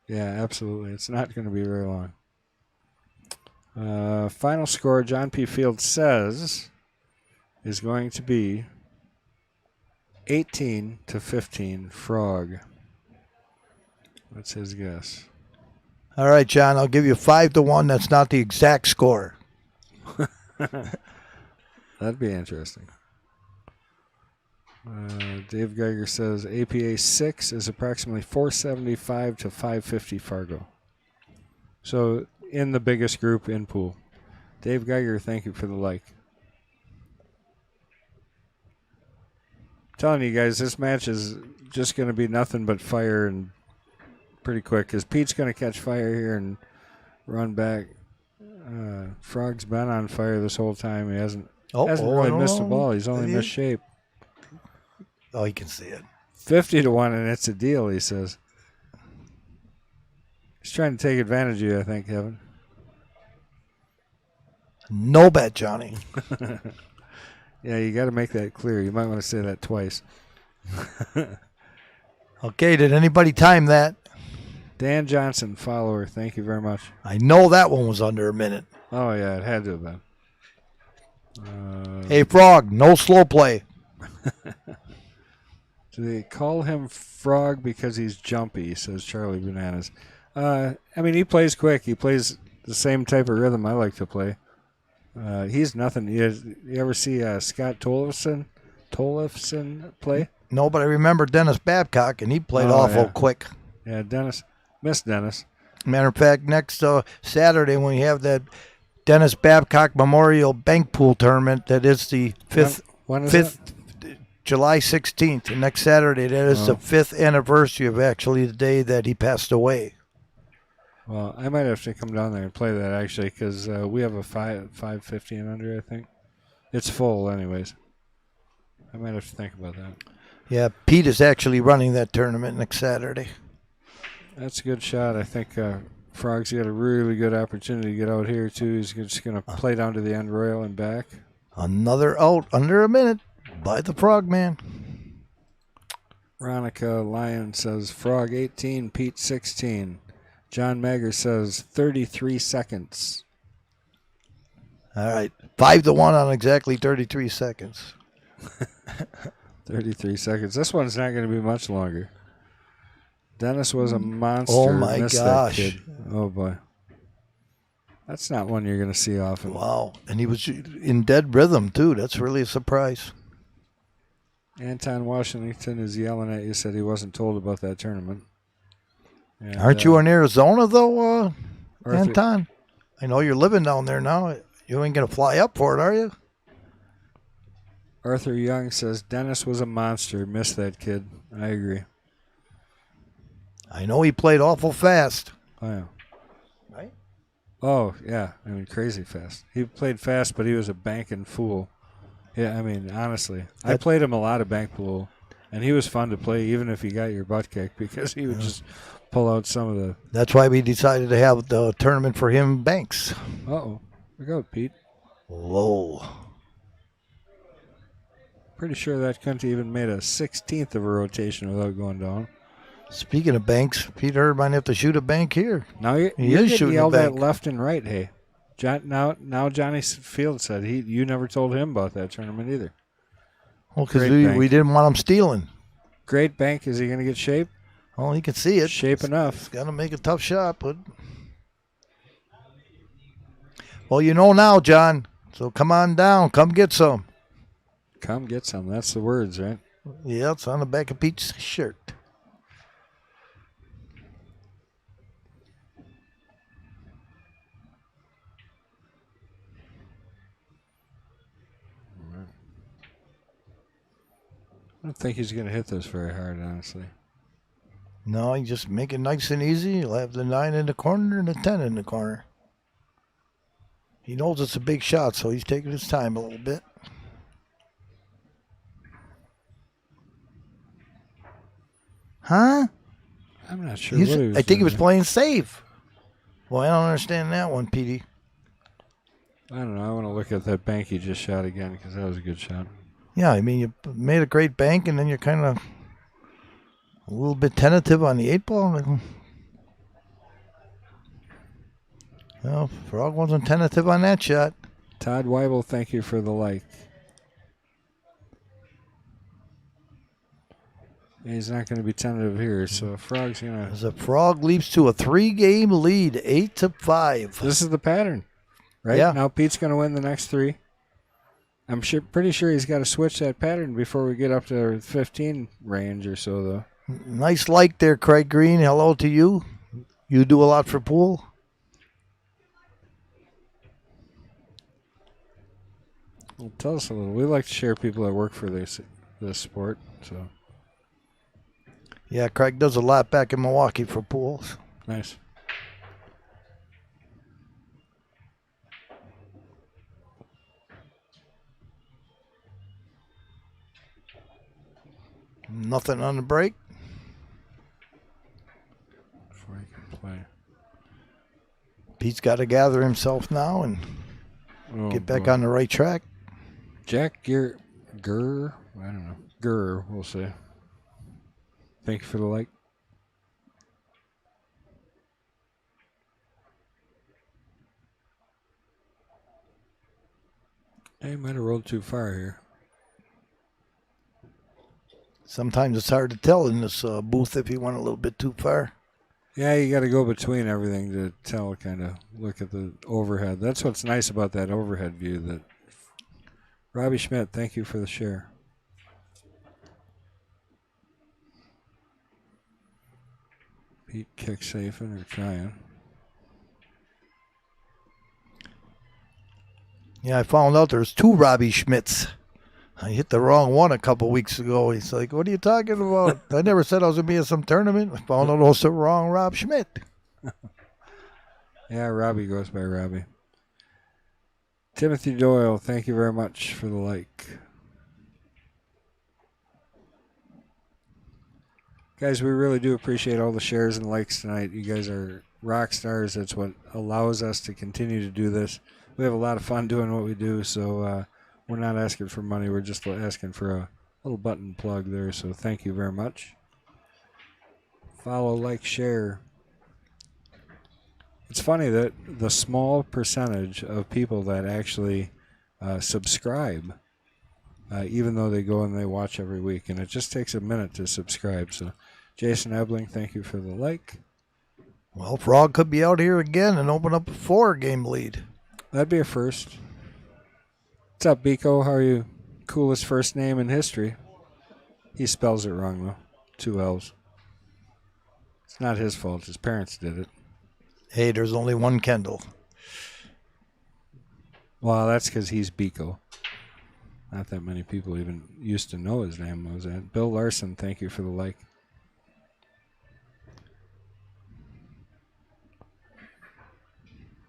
Yeah, absolutely. It's not going to be very long. Final score, John P. Field says, is going to be 18-15 Frog. That's his guess. All right, John, I'll give you 5-1. That's not the exact score. That'd be interesting. Dave Geiger says APA 6 is approximately 475 to 550 Fargo. So in the biggest group in pool. Dave Geiger, thank you for the like. Telling you guys, this match is just going to be nothing but fire and pretty quick because Pete's going to catch fire here and run back. Frog's been on fire this whole time. He hasn't really missed a ball. He's only missed shape. Oh, you can see it. 50-1, and it's a deal, he says. He's trying to take advantage of you, I think, Kevin. No bet, Johnny. Yeah, you got to make that clear. You might want to say that twice. Okay, did anybody time that? Dan Johnson, follower, thank you very much. I know that one was under a minute. Oh, yeah, it had to have been. Hey, Frog, no slow play. Do they call him Frog because he's jumpy, says Charlie Bananas. I mean, he plays quick. He plays the same type of rhythm I like to play. He's nothing. You ever see Scott Tollefson play? No, but I remember Dennis Babcock, and he played awful quick. Yeah, Miss Dennis. Matter of fact, next Saturday when we have that Dennis Babcock Memorial Bank Pool Tournament, that is the When is it? July 16th. And next Saturday, that is the 5th anniversary of actually the day that he passed away. Well, I might have to come down there and play that, actually, because we have a 550 and under, I think. It's full anyways. I might have to think about that. Yeah, Pete is actually running that tournament next Saturday. That's a good shot. I think Frog's got a really good opportunity to get out here, too. He's just going to play down to the end rail and back. Another out under a minute by the Frogman. Veronica Lyon says Frog 18, Pete 16. John Magger says 33 seconds. All right, 5-1 on exactly 33 seconds. 33 seconds. This one's not going to be much longer. Dennis was a monster. Oh, my Missed gosh. That kid. Oh, boy. That's not one you're going to see often. Wow, and he was in dead rhythm, too. That's really a surprise. Anton Washington is yelling at you, said he wasn't told about that tournament. And, Aren't you in Arizona, though, Arthur, Anton? I know you're living down there now. You ain't going to fly up for it, are you? Arthur Young says Dennis was a monster. Missed that kid. I agree. I know he played awful fast. Oh, yeah. Right? Oh, yeah. I mean, crazy fast. He played fast, but he was a banking fool. Yeah, I mean, honestly. I played him a lot of bank pool. And he was fun to play, even if he got your butt kicked, because he would just pull out some of the. That's why we decided to have the tournament for him, Banks. Uh-oh. Look out, Pete. Whoa. Pretty sure that couldn't even made a 16th of a rotation without going down. Speaking of banks, Peter might have to shoot a bank here. Now you're He is getting shooting a yelled at bank. left and right, hey. Now Johnny Field said you never told him about that tournament either. Well, because Great bank. we didn't want him stealing. Great bank. Is he going to get shape? Oh, he can see it. Shape enough. He's got to make a tough shot, but. Well, you know now, John. So come on down. Come get some. Come get some. That's the words, right? Yeah, it's on the back of Pete's shirt. I don't think he's going to hit this very hard, honestly. No, you just make it nice and easy. He'll have the 9 in the corner and the 10 in the corner. He knows it's a big shot, so he's taking his time a little bit. Huh? I'm not sure what he was I think he was doing. playing safe. Well, I don't understand that one, Petey. I don't know. I want to look at that bank he just shot again because that was a good shot. Yeah, I mean, you made a great bank, and then you're kind of a little bit tentative on the 8 ball. Well, Frog wasn't tentative on that shot. Todd Weibel, thank you for the like. He's not going to be tentative here, so Frog's going to. As the Frog leaps to a 3-game lead, 8-5. This is the pattern, right? Yeah. Now Pete's going to win the next 3. I'm pretty sure he's got to switch that pattern before we get up to 15 range or so, though. Nice like there, Craig Green. Hello to you. You do a lot for pool. Well, tell us a little. We like to share people that work for this sport, so Yeah, Craig does a lot back in Milwaukee for pools. nice. Nothing on the break. Before he can play. Pete's got to gather himself now and get back on the right track. Jack Gurr, I don't know. Gurr, we'll say. Thank you for the like. Hey, might have rolled too far here. Sometimes it's hard to tell in this booth if he went a little bit too far. Yeah, you got to go between everything to tell, kind of look at the overhead. That's what's nice about that overhead view. That Robbie Schmidt, thank you for the share. Pete kick safing or trying. Yeah, I found out there's 2 Robbie Schmidts. I hit the wrong one a couple weeks ago. He's like, what are you talking about? I never said I was going to be at some tournament. I found out it was the wrong Rob Schmidt. Yeah, Robbie goes by Robbie. Timothy Doyle, thank you very much for the like. Guys, we really do appreciate all the shares and likes tonight. You guys are rock stars. That's what allows us to continue to do this. We have a lot of fun doing what we do, so we're not asking for money. We're just asking for a little button plug there, so thank you very much. Follow, like, share. It's funny that the small percentage of people that actually subscribe, even though they go and they watch every week, and it just takes a minute to subscribe. So, Jason Ebling, thank you for the like. Well, Frog could be out here again and open up a 4-game lead. That'd be a first. What's up, Biko? How are you? Coolest first name in history. He spells it wrong, though. 2 L's. It's not his fault. His parents did it. Hey, there's only one Kendall. Well, that's because he's Biko. Not that many people even used to know his name was that. Bill Larson, thank you for the like.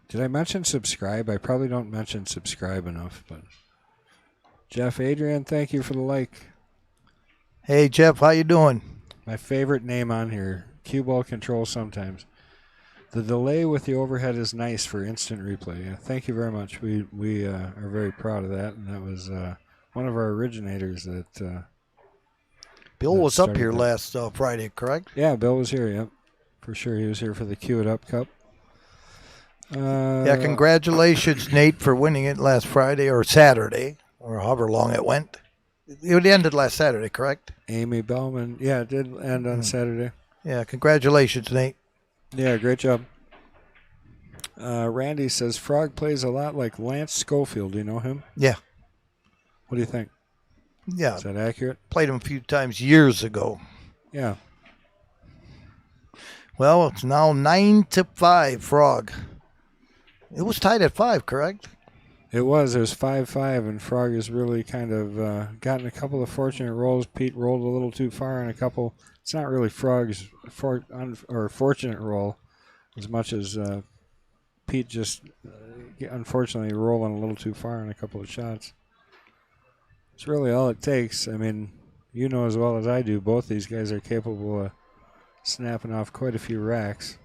Did I mention subscribe? I probably don't mention subscribe enough, but Jeff Adrian, thank you for the like. Hey, Jeff, how you doing? My favorite name on here. Cue ball control sometimes. The delay with the overhead is nice for instant replay. Yeah, thank you very much. We are very proud of that, and that was one of our originators that. Bill that was up started here that. last Friday, correct? Yeah, Bill was here. Yep, for sure. He was here for the Cue It Up Cup. Yeah, congratulations, Nate, for winning it last Friday or Saturday, or however long it went. It ended last Saturday, correct? Amy Bellman. Yeah, it did end on Saturday. Yeah, congratulations, Nate. Yeah, great job. Randy says Frog plays a lot like Lance Schofield. Do you know him? Yeah. What do you think? Yeah. Is that accurate? Played him a few times years ago. Yeah. Well, it's now 9-5, Frog. It was tied at 5, correct? It was. It was 5-5, and Frog has really kind of gotten a couple of fortunate rolls. Pete rolled a little too far on a couple. It's not really Frog's fortunate roll as much as Pete just unfortunately rolling a little too far on a couple of shots. It's really all it takes. I mean, you know as well as I do, both these guys are capable of snapping off quite a few racks.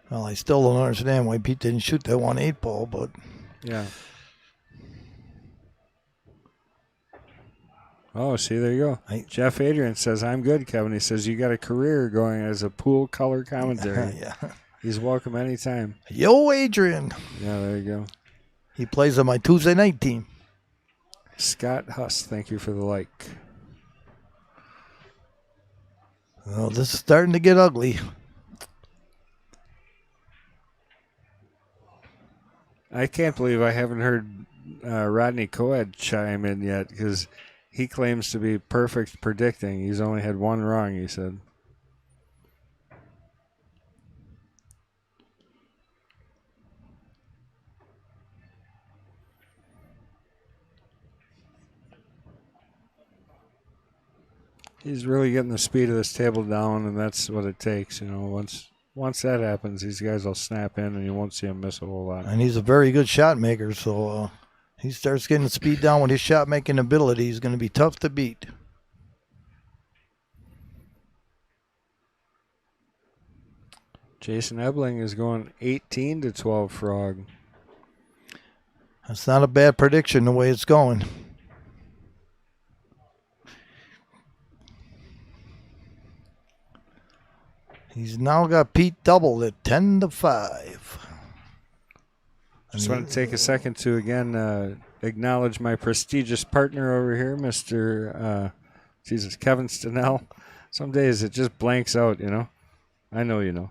Well, I still don't understand why Pete didn't shoot that 1-8 ball, but Yeah. Oh, see, there you go. Jeff Adrian says, I'm good, Kevin. He says, you got a career going as a pool color commentary. yeah. He's welcome anytime. Yo, Adrian. Yeah, there you go. He plays on my Tuesday night team. Scott Huss, thank you for the like. Well, this is starting to get ugly. I can't believe I haven't heard Rodney Coed chime in yet because he claims to be perfect predicting. He's only had one wrong, he said. He's really getting the speed of this table down, and that's what it takes. You know, once that happens, these guys will snap in, and you won't see him miss a whole lot. And he's a very good shot maker, so he starts getting the speed down with his shot making ability. He's going to be tough to beat. Jason Ebling is going 18-12 Frog. That's not a bad prediction the way it's going. He's now got Pete doubled at 10-5. Just want to take a second to again acknowledge my prestigious partner over here, Mr. Kevin Stenell. Some days it just blanks out, you know. I know you know.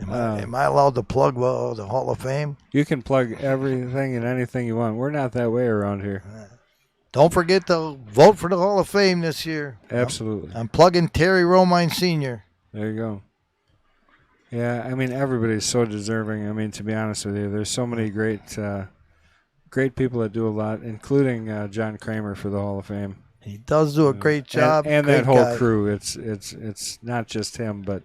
Am I allowed to plug the Hall of Fame? You can plug everything and anything you want. We're not that way around here. Don't forget to vote for the Hall of Fame this year. Absolutely. I'm plugging Terry Romine Sr. There you go. Yeah, I mean, everybody's so deserving. I mean, to be honest with you, there's so many great people that do a lot, including John Kramer for the Hall of Fame. He does do a great job. And great that whole guy. crew. It's not just him, but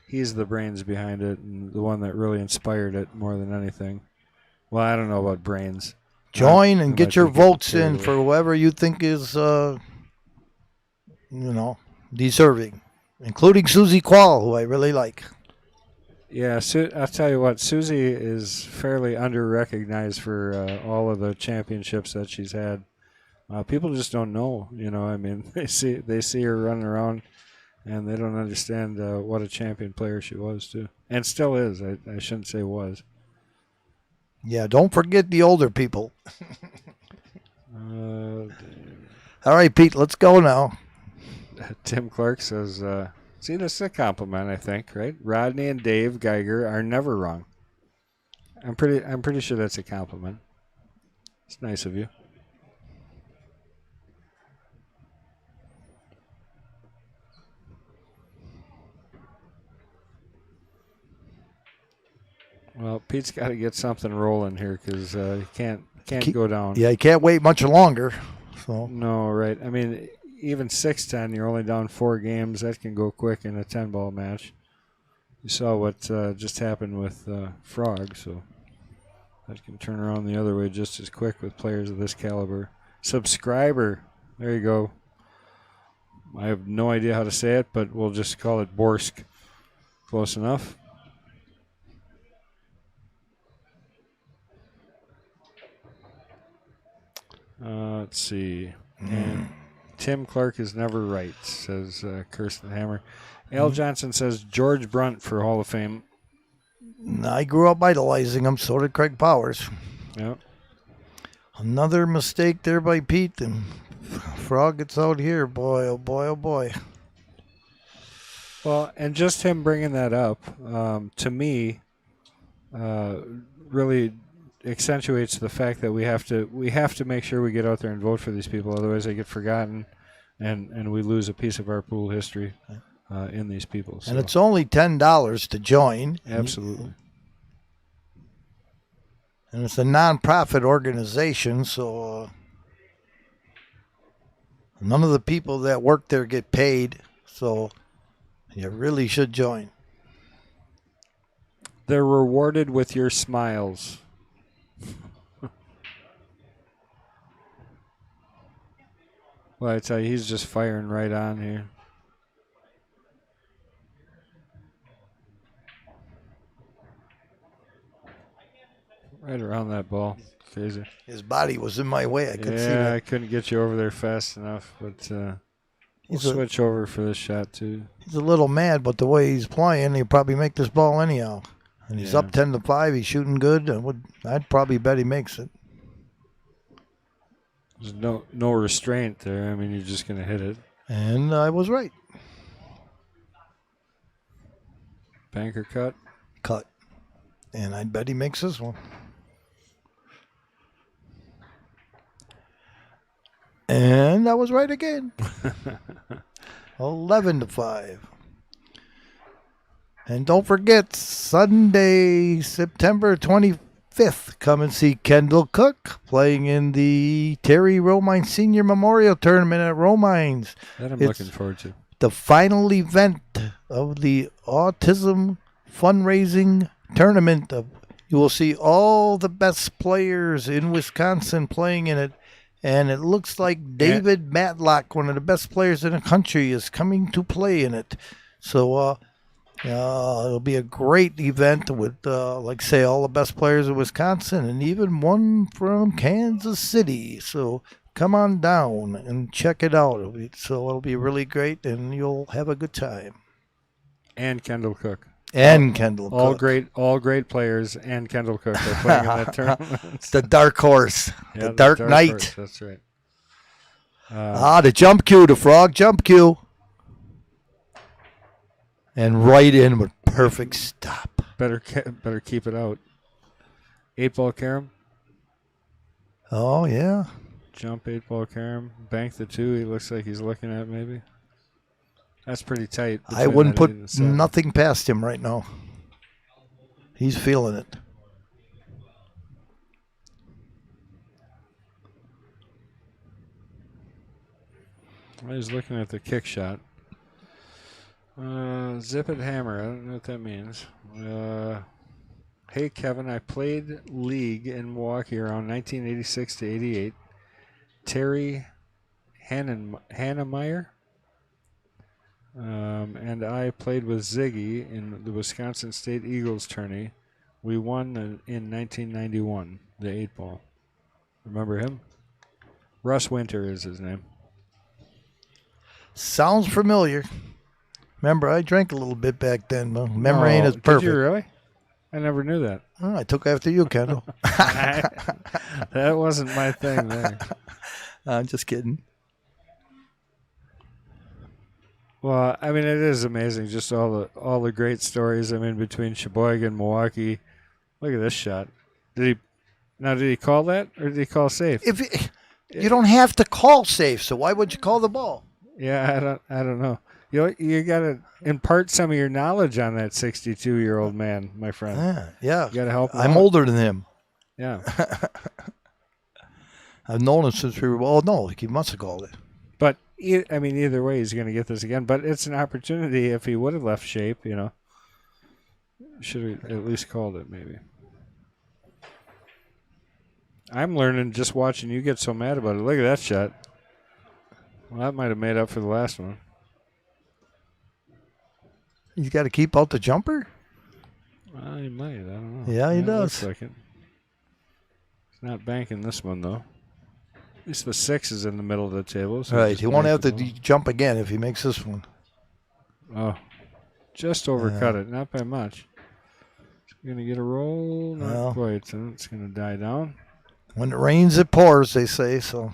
he's the brains behind it and the one that really inspired it more than anything. Well, I don't know about brains. Join and get your votes in for whoever you think is, deserving, including Susie Quall, who I really like. Yeah, I'll tell you what, Susie is fairly under-recognized for all of the championships that she's had. People just don't know, you know. I mean, they see her running around, and they don't understand what a champion player she was, too. And still is. I shouldn't say was. Yeah, don't forget the older people. All right, Pete, let's go now. Tim Clark says, see, this is a compliment, I think, right? Rodney and Dave Geiger are never wrong. I'm pretty sure that's a compliment. It's nice of you. Well, Pete's got to get something rolling here because he can't go down. Yeah, he can't wait much longer. So No, right. I mean, even 6-10, you're only down 4 games. That can go quick in a 10-ball match. You saw what just happened with Frog, so That can turn around the other way just as quick with players of this caliber. Subscriber. There you go. I have no idea how to say it, but we'll just call it Borsk. Close enough. Let's see. And Tim Clark is never right, says Kirsten Hammer. Al Johnson says George Brunt for Hall of Fame. I grew up idolizing him. So did Craig Powers. Yep. Another mistake there by Pete, and Frog gets out here. Boy, oh boy, oh boy. Well, and just him bringing that up, to me, really accentuates the fact that we have to make sure we get out there and vote for these people. Otherwise, they get forgotten, and we lose a piece of our pool history in these people. So. And it's only $10 to join. Absolutely. And it's a non-profit organization, so none of the people that work there get paid. So you really should join. They're rewarded with your smiles. Well, I tell you, he's just firing right on here. Right around that ball. Crazy. His body was in my way. I could see Yeah, that. I couldn't get you over there fast enough, but we'll switch over for this shot, too. He's a little mad, but the way he's playing, he'll probably make this ball anyhow. And he's up 10-5. He's shooting good. I'd probably bet he makes it. There's no restraint there. I mean, you're just going to hit it. And I was right. Banker cut. Cut. And I'd bet he makes this one. And I was right again. 11-5. And don't forget, Sunday, September 25th, come and see Kendall Cook playing in the Terry Romine Senior Memorial Tournament at Romines. That I'm looking forward to. The final event of the autism fundraising tournament. You will see all the best players in Wisconsin playing in it. And it looks like David Matlock, one of the best players in the country, is coming to play in it. So it'll be a great event with, like say, all the best players in Wisconsin and even one from Kansas City. So come on down and check it out. It'll be really great, and you'll have a good time. And Kendall Cook. And Kendall Cook. All great players, and Kendall Cook are playing in that tournament. The dark horse. Yeah, the dark knight. Horse, that's right. The jump cue, the frog jump cue. And right in with perfect stop. Better keep it out. 8-ball carom. Oh, yeah. Jump 8-ball carom. Bank the 2. He looks like he's looking at maybe. That's pretty tight. I wouldn't put nothing past him right now. He's feeling it. He's looking at the kick shot. Zip it hammer. I don't know what that means. Hey, Kevin, I played league in Milwaukee around 1986 to 88. Terry Hannemeyer. And I played with Ziggy in the Wisconsin State Eagles tourney. We won in 1991, the 8-ball. Remember him? Russ Winter is his name. Sounds familiar. Remember, I drank a little bit back then. Memory ain't as perfect. Did you really? I never knew that. Oh, I took after you, Kendall. That wasn't my thing there. I'm just kidding. Well, I mean, it is amazing, just all the great stories. I mean, between Sheboygan and Milwaukee. Look at this shot. Did he call that, or did he call safe? You don't have to call safe, so why would you call the ball? Yeah, I don't know. You got to impart some of your knowledge on that 62-year-old man, my friend. Yeah. You got to help him I'm out. older than him. Yeah. I've known him since we were. Oh no, he must have called it. But I mean, either way, he's going to get this again. But it's an opportunity. If he would have left shape, should have at least called it maybe. I'm learning just watching you get so mad about it. Look at that shot. Well, that might have made up for the last one. He's got to keep out the jumper? He might. I don't know. Yeah, he does. Looks like it. He's not banking this one, though. At least the 6 is in the middle of the table. So Right. He won't have to ball. jump again if he makes this one. Oh, just overcut it. Not by much. Going to get a roll? Not quite. So it's going to die down. When it rains, it pours, they say. So.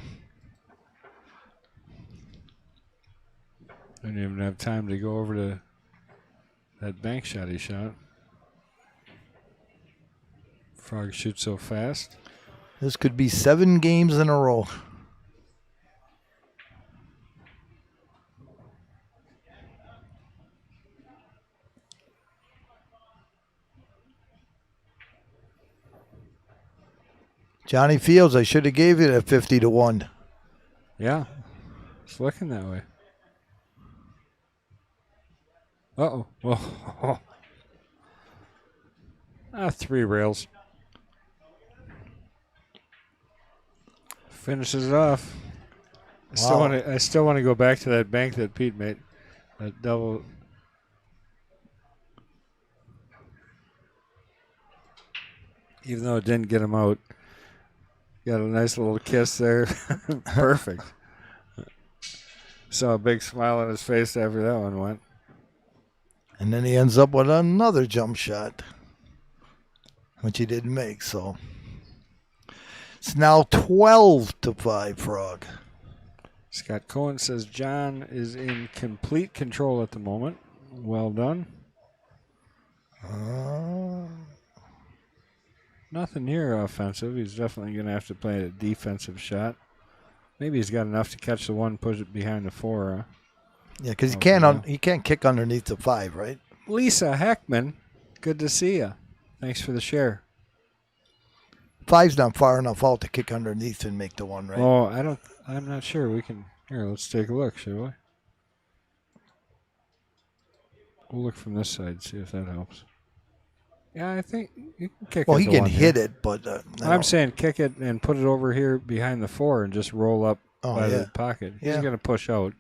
Didn't even have time to go over to that bank shot he shot. Frog shoots so fast. This could be 7 games in a row. Johnny Fields, I should have gave you that 50-1. Yeah, it's looking that way. Uh-oh. Oh. 3 rails. Finishes it off. I still want to go back to that bank that Pete made. That double. Even though it didn't get him out. Got a nice little kiss there. Perfect. Saw a big smile on his face after that one went. And then he ends up with another jump shot, which he didn't make. So it's now 12-5 Frog. Scott Cohen says John is in complete control at the moment. Well done. Nothing here offensive. He's definitely going to have to play a defensive shot. Maybe he's got enough to catch the one, push it behind the 4. Huh? Yeah, because he can't kick underneath the 5, right? Lisa Heckman, good to see you. Thanks for the share. 5's not far enough out to kick underneath and make the 1, right? Oh, I'm not sure. We can. Here, let's take a look, shall we? We'll look from this side, see if that helps. Yeah, I think you can kick it. Well, he can hit here. it, but I'm saying kick it and put it over here behind the 4 and just roll up by the pocket. He's going to push out.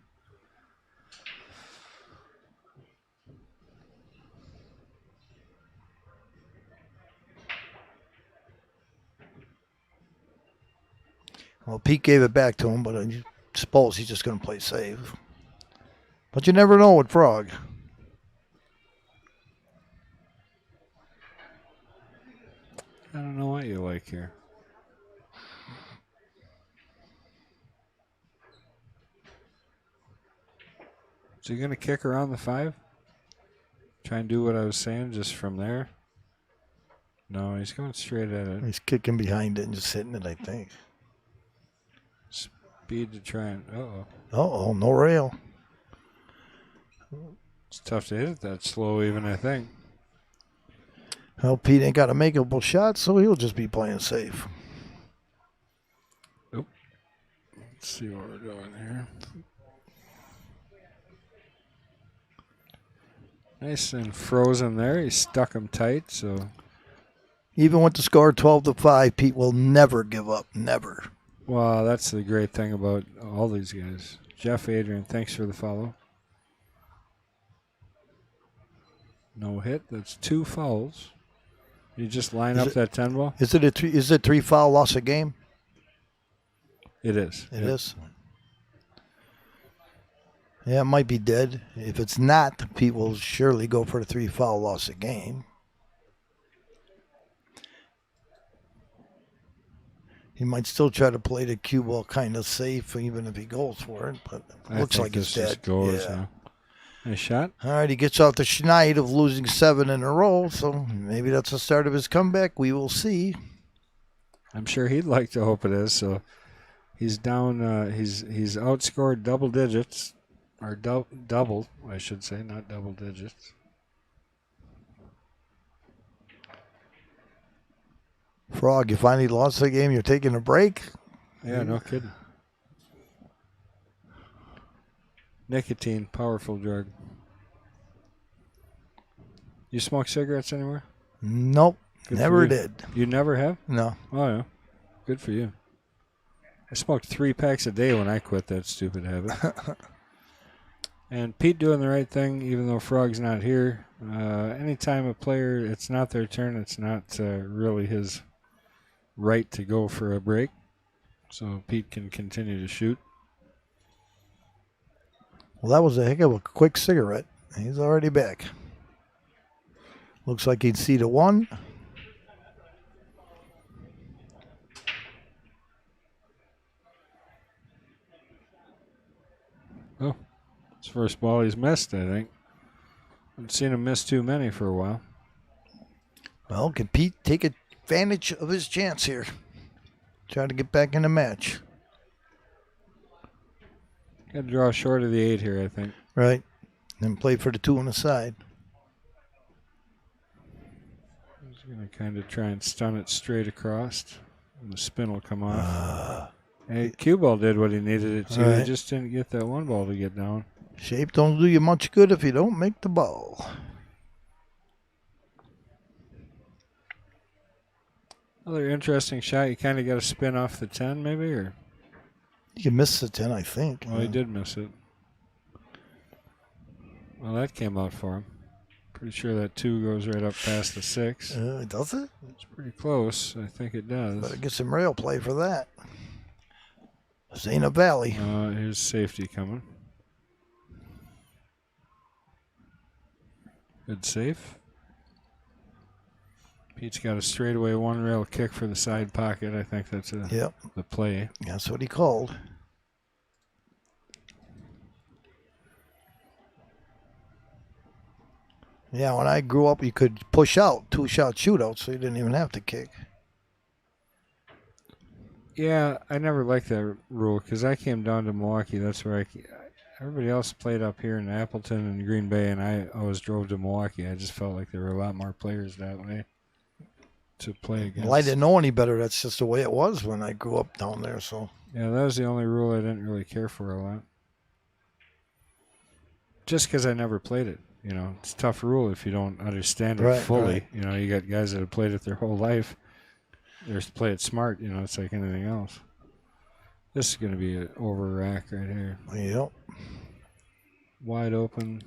Well, Pete gave it back to him, but I suppose he's just going to play safe. But you never know with Frog. I don't know what you like here. Is he going to kick around the 5? Try and do what I was saying just from there? No, he's going straight at it. He's kicking behind it and just hitting it, I think. Speed to try and... Uh-oh. Uh-oh, no rail. It's tough to hit it that slow even, I think. Well, Pete ain't got a makeable shot, so he'll just be playing safe. Oop. Let's see where we're going here. Nice and frozen there. He stuck him tight, so... Even with the score 12-5, Pete will never give up. Never. Well, that's the great thing about all these guys. Jeff Adrian, thanks for the follow. No hit. That's 2 fouls. You just line up that 10 ball? Is it 3 foul loss a game? It is. It is. Yeah, it might be dead. If it's not, Pete will surely go for the 3 foul loss a game. He might still try to play the cue ball kind of safe, even if he goes for it. But it looks like it's dead. Goes, yeah. Nice shot. All right, he gets out the schneid of losing 7 in a row, so maybe that's the start of his comeback. We will see. I'm sure he'd like to hope it is. So he's down. He's outscored double digits, or double, I should say, not double digits. Frog, you finally lost the game. You're taking a break? Yeah, no kidding. Nicotine, powerful drug. You smoke cigarettes anymore? Nope, never did. You never have? No. Oh, yeah. Good for you. I smoked 3 packs a day when I quit that stupid habit. And Pete doing the right thing, even though Frog's not here. Anytime a player, it's not their turn, it's not really his right to go for a break. So Pete can continue to shoot. Well, that was a heck of a quick cigarette. He's already back. Looks like he'd see the 1. Oh, his first ball he's missed, I think. I've seen him miss too many for a while. Well, can Pete take advantage of his chance here? Try to get back in the match. Got to draw short of the 8 here, I think. Right. Then play for the 2 on the side. He's going to kind of try and stun it straight across. And the spin will come off. Hey, cue ball did what he needed it to. Right. He just didn't get that 1 ball to get down. Shape don't do you much good if you don't make the ball. Another interesting shot. You kind of got to spin off the 10 maybe, or? You can miss the 10, I think. Well, he did miss it. Well, that came out for him. Pretty sure that 2 goes right up past the 6. Does it? It's pretty close. I think it does. Better get some rail play for that. Zana Valley. Here's safety coming. Good safe. Pete's got a straightaway 1 rail kick for the side pocket. I think that's the play. That's what he called. Yeah, when I grew up, you could push out, 2-shot shootout, so you didn't even have to kick. Yeah, I never liked that rule because I came down to Milwaukee. That's where everybody else played up here in Appleton and Green Bay, and I always drove to Milwaukee. I just felt like there were a lot more players that way to play against. Well, I didn't know any better. That's just the way it was when I grew up down there. So yeah, that was the only rule I didn't really care for a lot. Just because I never played it. You know, it's a tough rule if you don't understand it fully. Right. You know, you got guys that have played it their whole life. They're to play it smart. You know, it's like anything else. This is going to be an over rack right here. Yep. Wide open.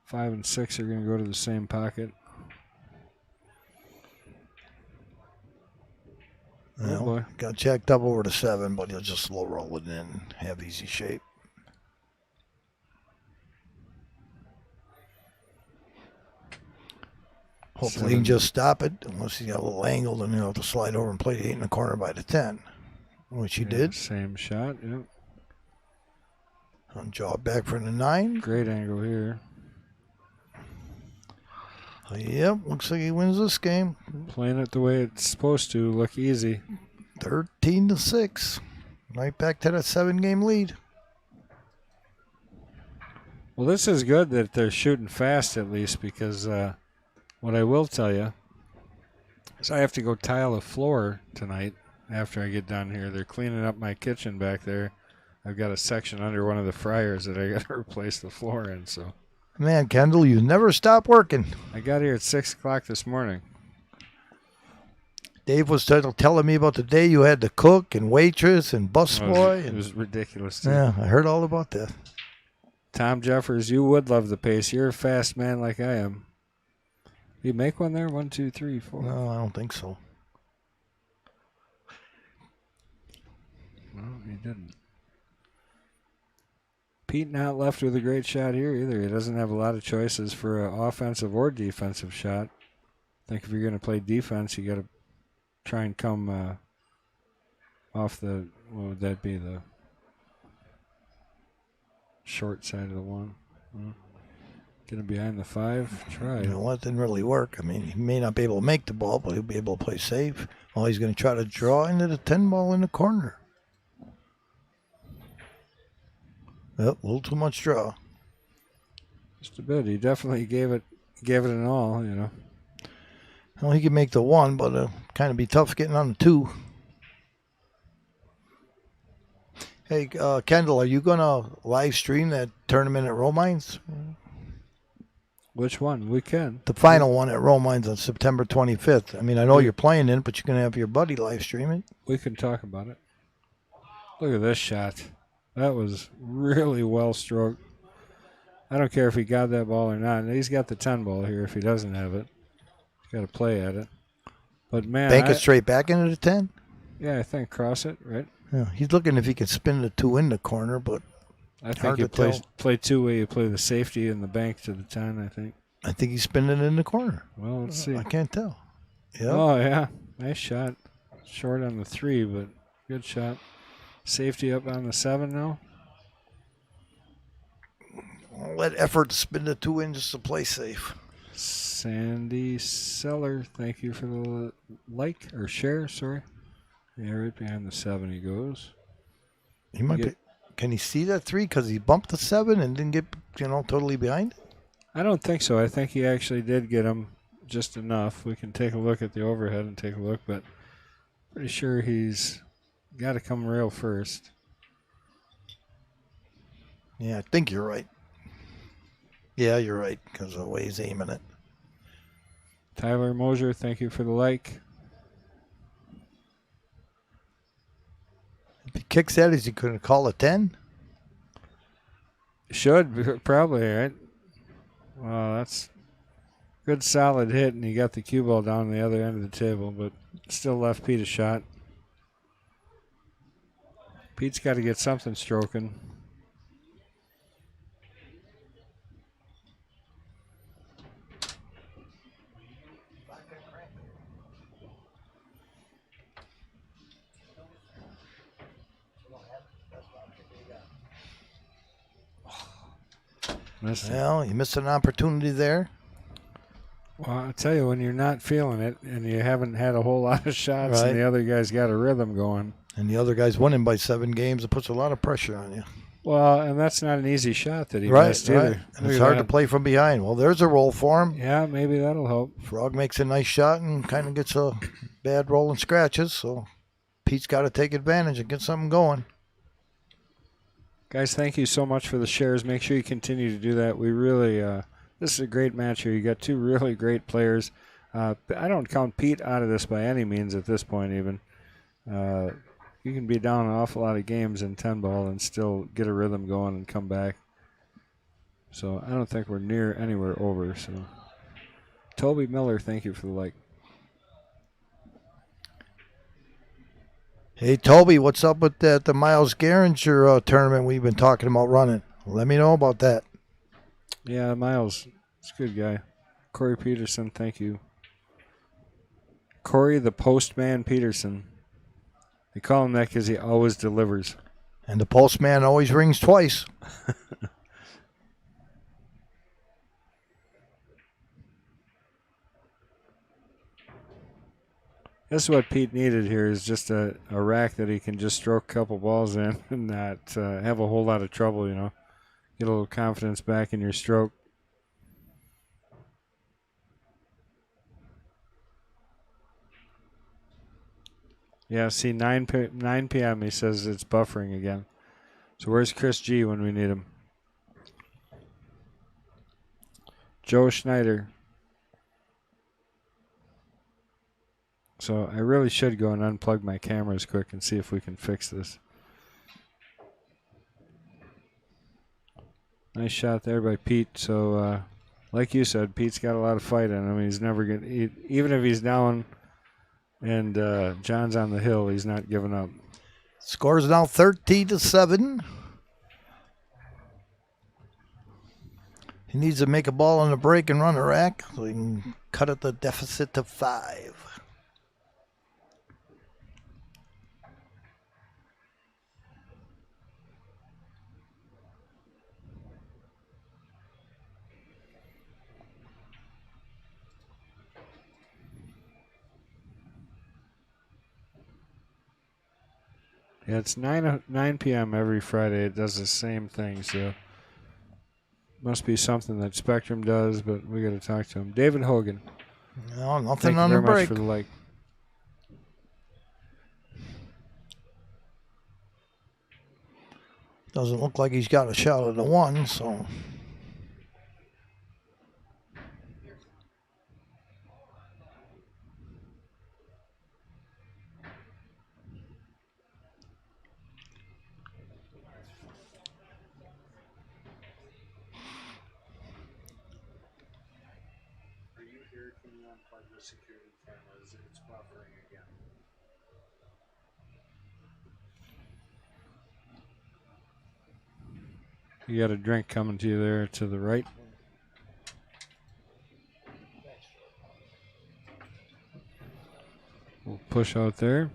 5 and 6 are going to go to the same pocket. Well, oh boy. Got jacked up over to 7, but he'll just slow roll it in, have easy shape. Hopefully he can just stop it, unless he's got a little angle, then he'll have to slide over and play the 8 in the corner by the 10, which he did. Same shot, yep. And draw it back for the 9. Great angle here. Yep, looks like he wins this game. Playing it the way it's supposed to, look easy. 13-6. Right back to that 7-game lead. Well, this is good that they're shooting fast at least because what I will tell you is I have to go tile the floor tonight after I get done here. They're cleaning up my kitchen back there. I've got a section under one of the fryers that I got to replace the floor in. So, man, Kendall, you never stop working. I got here at 6 o'clock this morning. Dave was telling me about the day you had to cook and waitress and busboy. It was ridiculous, too. Yeah, I heard all about that. Tom Jeffers, you would love the pace. You're a fast man like I am. You make one there? 1, 2, 3, 4. No, I don't think so. No, he didn't. Pete not left with a great shot here either. He doesn't have a lot of choices for an offensive or defensive shot. I think if you're going to play defense, you got to try and come off the, what would that be, the short side of the 1. Get him behind the 5. Try. You know what? Didn't really work. I mean, he may not be able to make the ball, but he'll be able to play safe. Oh, he's going to try to draw into the 10 ball in the corner. Yep, a little too much draw. Just a bit. He definitely gave it an all, you know. Well, he can make the 1, but kind of be tough getting on the 2. Hey, Kendall, are you going to live stream that tournament at Romines? Which one? We can. The final one at Romine's on September 25th. I mean, I know you're playing in it, but you're going to have your buddy live stream it. We can talk about it. Look at this shot. That was really well stroked. I don't care if he got that ball or not. He's got the 10 ball here if he doesn't have it. He's got to play at it. But, man. Bank it straight back into the 10? Yeah, I think cross it, right? Yeah, he's looking if he can spin the 2 in the corner, but I think you play two-way. You play the safety and the bank to the 10, I think. I think he's spinning it in the corner. Well, let's see. I can't tell. Yep. Oh, yeah. Nice shot. Short on the 3, but good shot. Safety up on the 7 now. Let effort spin the 2 in just to play safe. Sandy Seller, thank you for the like or share, sorry. Yeah, right behind the 7 he goes. He might be. Can he see that 3 because he bumped the 7 and didn't get, totally behind it? I don't think so. I think he actually did get him just enough. We can take a look at the overhead and take a look, but pretty sure he's got to come rail first. Yeah, I think you're right. Yeah, you're right because of the way he's aiming it. Tyler Mosier, thank you for the like. If he kicks that, is he going to call a 10? Should, probably, right? Well, that's good solid hit, and he got the cue ball down the other end of the table, but still left Pete a shot. Pete's got to get something stroking. Well, you missed an opportunity there. Well, I tell you, when you're not feeling it and you haven't had a whole lot of shots Right. and the other guy's got a rhythm going. And the other guy's winning by 7 games. It puts a lot of pressure on you. Well, and that's not an easy shot that he missed either. Right. And it's hard to play from behind. Well, there's a roll for him. Yeah, maybe that'll help. Frog makes a nice shot and kind of gets a bad roll and scratches. So Pete's got to take advantage and get something going. Guys, thank you so much for the shares. Make sure you continue to do that. We really, this is a great match here. You got 2 really great players. I don't count Pete out of this by any means at this point even. You can be down an awful lot of games in 10 ball and still get a rhythm going and come back. So I don't think we're near anywhere over. So Toby Miller, thank you for the like. Hey, Toby, what's up with that the Miles Garinger tournament we've been talking about running? Let me know about that. Yeah, Miles, it's a good guy. Corey Peterson, thank you. Corey the Postman Peterson. They call him that because he always delivers. And the postman always rings twice. This is what Pete needed here is just a rack that he can just stroke a couple balls in and not have a whole lot of trouble, Get a little confidence back in your stroke. Yeah, see, 9 p.m. he says it's buffering again. So where's Chris G when we need him? Joe Schneider. So I really should go and unplug my cameras quick and see if we can fix this. Nice shot there by Pete. So, like you said, Pete's got a lot of fight in him. He's never going to, even if he's down and John's on the hill, he's not giving up. Score's now 13-7. He needs to make a ball on the break and run a rack so he can cut at the deficit to 5. Yeah, it's 9 p.m. every Friday. It does the same thing, so must be something that Spectrum does, but we got to talk to him. David Hogan. No, nothing Thank on you the very break. much for the like. Doesn't look like he's got a shot at the 1, so. here. Can you unplug the security cameras? It's buffering again. You got a drink coming to you there to the right. We'll push out there.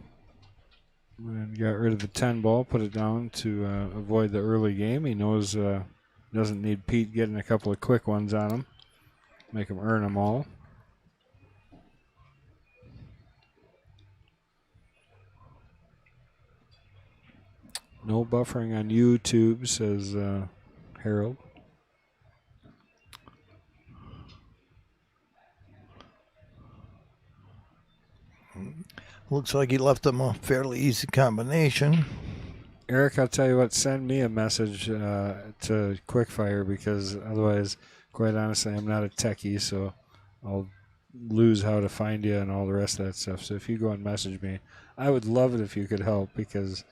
And got rid of the 10 ball, put it down to avoid the early game. He knows doesn't need Pete getting a couple of quick ones on him. Make him earn them all. No buffering on YouTube, says Harold. Looks like he left them a fairly easy combination. Eric, I'll tell you what, send me a message to Quickfire because otherwise, quite honestly, I'm not a techie, so I'll lose how to find you and all the rest of that stuff. So if you go and message me, I would love it if you could help because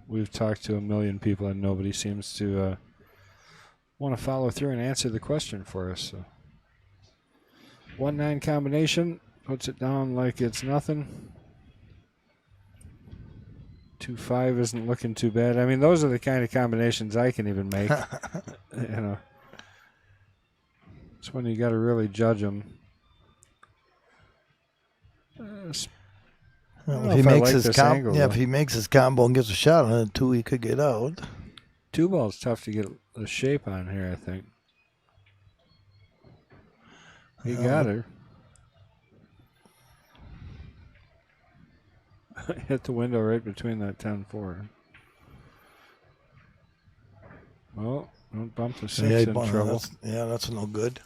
we've talked to a million people and nobody seems to want to follow through and answer the question for us. So 1-9 combination puts it down like it's nothing. 2-5 isn't looking too bad. I mean, those are the kind of combinations I can even make. You know, it's when you got to really judge them. If he makes his if he makes his combo and gets a shot on it, 2 he could get out. 2 ball's tough to get the shape on here, I think. He got her. Hit the window right between that 10-4. Oh, don't bump the 6 in trouble. That's no good.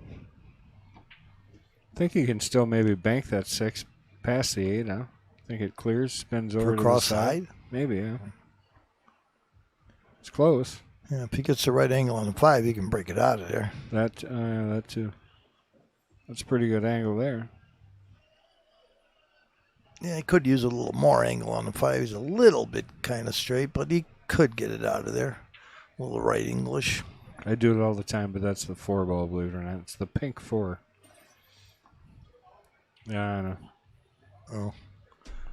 I think you can still maybe bank that 6 past the 8 now. I think it clears, spins over to the side. Maybe, yeah. It's close. Yeah, if he gets the right angle on the 5, he can break it out of there. That too. That's a pretty good angle there. Yeah, he could use a little more angle on the 5. He's a little bit kind of straight, but he could get it out of there. A little right English. I do it all the time, but that's the 4 ball, believe it or not. It's the pink 4. Yeah, I know. Oh.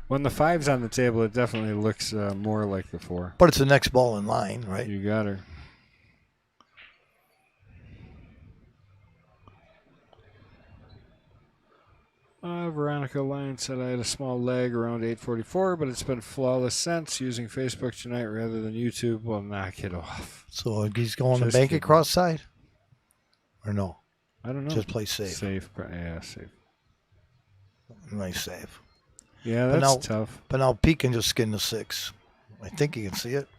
When the 5's on the table, it definitely looks more like the 4. But it's the next ball in line, right? You got her. Veronica Lyon said I had a small lag around 8:44, but it's been flawless since using Facebook tonight rather than YouTube. Well, knock it off. So he's going to bank it cross side? Or no? I don't know. Just play safe. Safe. Nice save. Yeah, that's tough. But now Pete can just skin the 6. I think he can see it.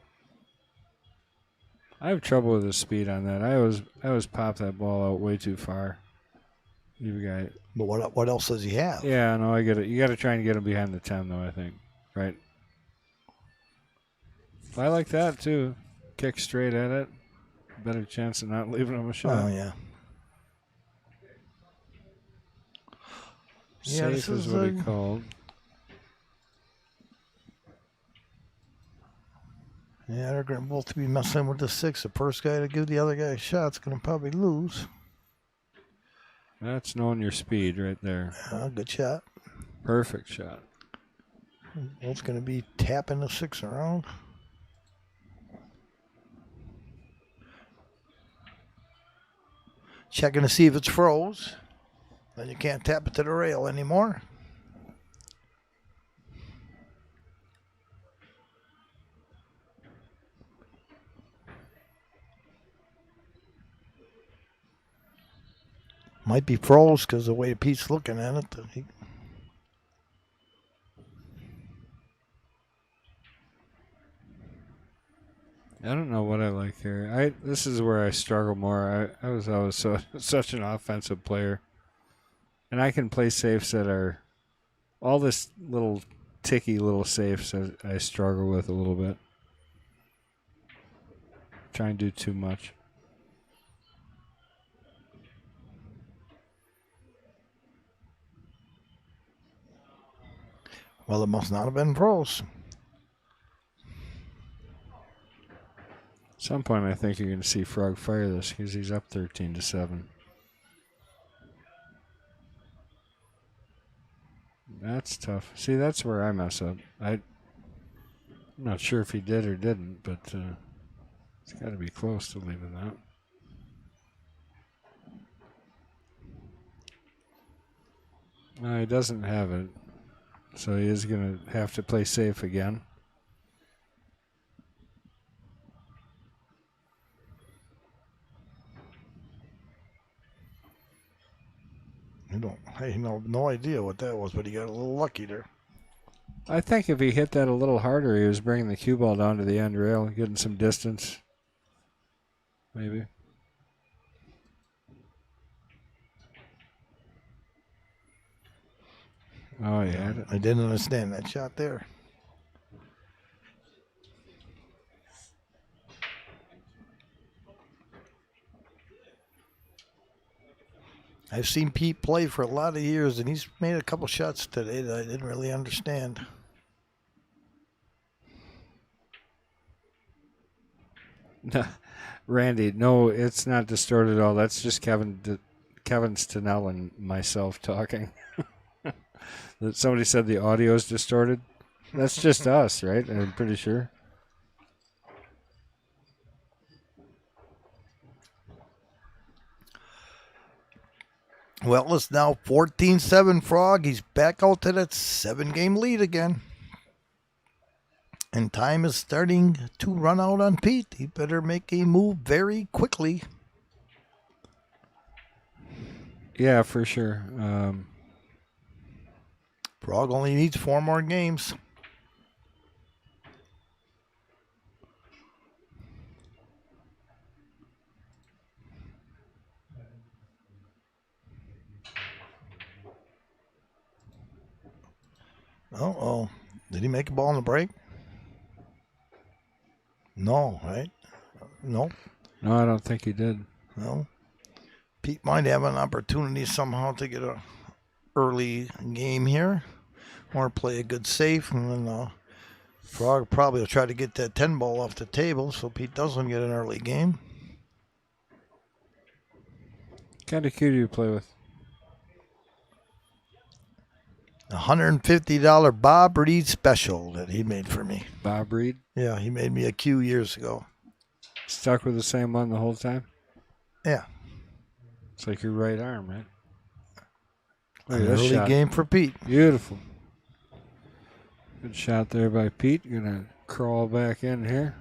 I have trouble with the speed on that. I always pop that ball out way too far. You got it. But what else does he have? Yeah, no, I get it. You got to try and get him behind the 10, though, I think. Right? I like that, too. Kick straight at it. Better chance of not leaving him a shot. Oh, yeah. Safe is what he called. Yeah, they're going to both be messing with the 6. The first guy to give the other guy a shot's going to probably lose. That's knowing your speed right there. Good shot. Perfect shot. It's going to be tapping the 6 around. Checking to see if it's froze. Then you can't tap it to the rail anymore. Might be froze because the way Pete's looking at it. I don't know what I like here. This is where I struggle more. I was always such an offensive player, and I can play safes that are all this little ticky little safes. I struggle with a little bit. Try and do too much. Well, it must not have been froze. At some point, I think you're going to see Frog fire this because he's up 13-7. That's tough. See, that's where I mess up. I'm not sure if he did or didn't, but it's got to be close to leaving that. No, he doesn't have it, so he is going to have to play safe again. I have no idea what that was, but he got a little lucky there. I think if he hit that a little harder, he was bringing the cue ball down to the end rail, getting some distance. Maybe. Oh, yeah. I didn't understand that shot there. I've seen Pete play for a lot of years, and he's made a couple shots today that I didn't really understand. Randy, no, it's not distorted at all. That's just Kevin Stenell and myself talking. That somebody said the audio is distorted. That's just us, right? I'm pretty sure. Well, it's now 14-7 Frog. He's back out to that 7-game lead again. And time is starting to run out on Pete. He better make a move very quickly. Yeah, for sure. Frog only needs 4 more games. Uh-oh. Did he make a ball in the break? No, right? No. No, I don't think he did. No. Pete might have an opportunity somehow to get a early game here, or play a good safe, and then Frog probably will try to get that 10 ball off the table so Pete doesn't get an early game. Kind of cute to play with. $150 Bob Reed special that he made for me. Bob Reed? Yeah, he made me a cue years ago. Stuck with the same one the whole time? Yeah. It's like your right arm, right? An early shot. game for Pete. Beautiful. Good shot there by Pete. Gonna crawl back in here.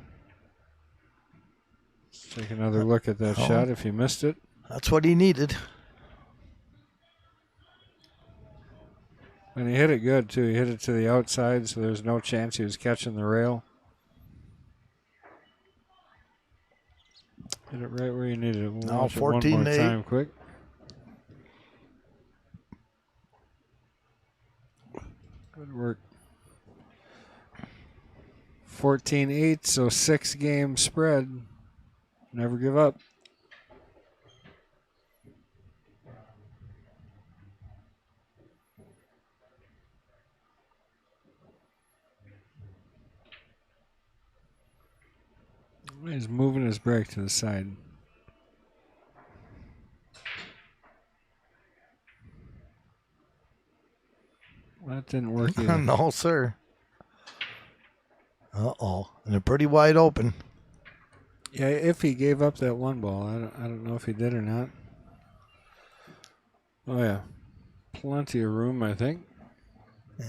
Let's take another look at that shot if you missed it. That's what he needed. And he hit it good, too. He hit it to the outside, so there's no chance he was catching the rail. Hit it right where you needed it. We'll Now watch it one 14 more to 8. time quick. Good work. 14-8, so 6-game spread. Never give up. He's moving his brake to the side. That didn't work either. No, sir. Uh-oh. And they're pretty wide open. Yeah, if he gave up that one ball, I don't know if he did or not. Oh, yeah. Plenty of room, I think.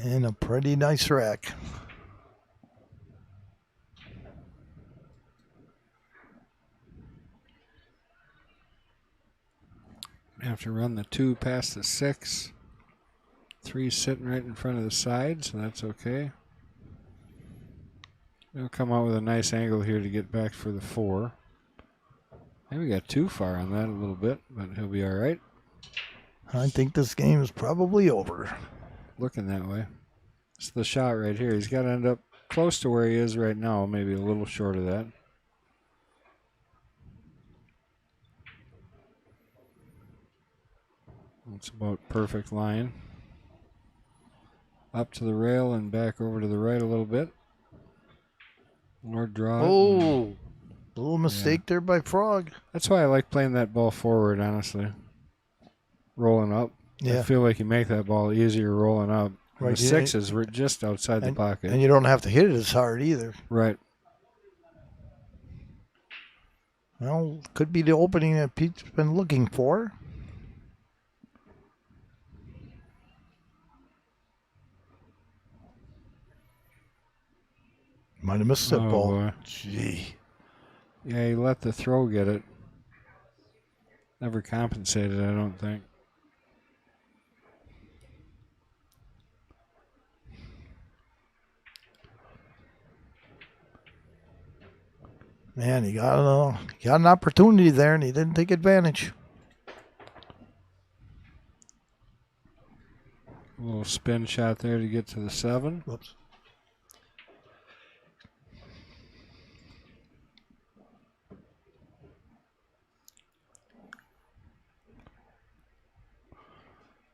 And a pretty nice rack. Have to run the 2 past the 6. 3 sitting right in front of the side, so that's okay. He'll come out with a nice angle here to get back for the 4. Maybe got too far on that a little bit, but he'll be all right. I think this game is probably over. Looking that way. It's the shot right here. He's got to end up close to where he is right now, maybe a little short of that. It's about perfect line. Up to the rail and back over to the right a little bit. More draw. Oh, a little mistake there by Frog. That's why I like playing that ball forward, honestly. Rolling up. Yeah. I feel like you make that ball easier rolling up. And Right. the sixes were just outside the pocket. And you don't have to hit it as hard either. Right. Well, could be the opening that Pete's been looking for. Might have missed that ball. Boy. Gee. Yeah, he let the throw get it. Never compensated, I don't think. Man, he got an opportunity there, and he didn't take advantage. A little spin shot there to get to the 7. Whoops.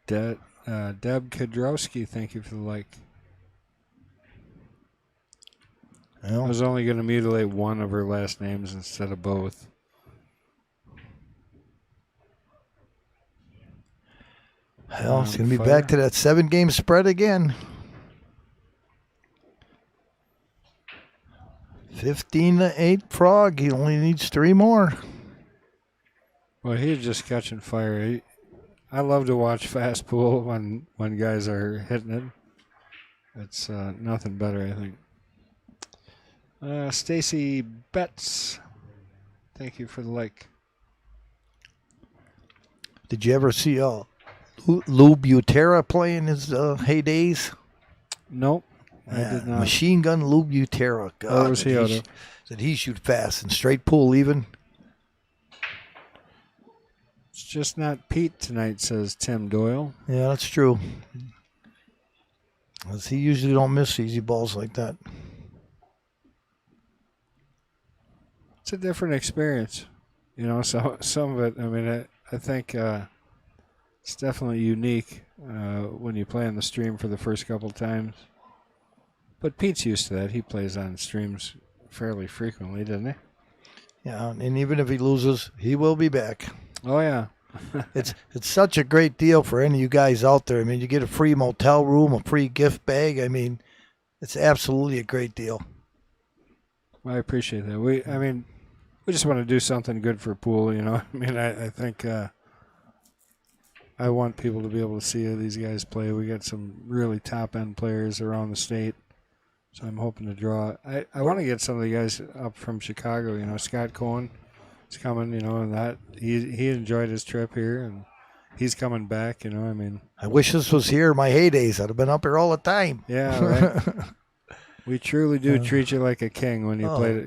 Deb Kedrowski, thank you for the like. Well, I was only going to mutilate one of her last names instead of both. well, it's going to be back to that 7-game spread again. 15-8 Frog. He only needs 3 more. Well, he's just catching fire. I love to watch fast pool when guys are hitting it. It's nothing better, I think. Stacy Betts, thank you for the like. Did you ever see Lou Butera play in his heydays? Nope, I did not. Machine Gun Lou Butera. God, Where was he out of? Did he shoot fast and straight pool even? It's just not Pete tonight, says Tim Doyle. Yeah, that's true. 'Cause he usually don't miss easy balls like that. It's a different experience. You know, so some of it, I mean, I think it's definitely unique when you play on the stream for the first couple times. But Pete's used to that. He plays on streams fairly frequently, doesn't he? Yeah, and even if he loses, he will be back. Oh, yeah. It's such a great deal for any of you guys out there. I mean, you get a free motel room, a free gift bag. I mean, it's absolutely a great deal. I appreciate that. We just want to do something good for pool, you know. I mean, I think I want people to be able to see these guys play. We got some really top-end players around the state, so I'm hoping to draw. I want to get some of the guys up from Chicago, you know. Scott Cohen is coming, you know, and that he enjoyed his trip here, and he's coming back, you know. I mean, I wish this was here in my heydays. I'd have been up here all the time. yeah, right. We truly do treat you like a king when you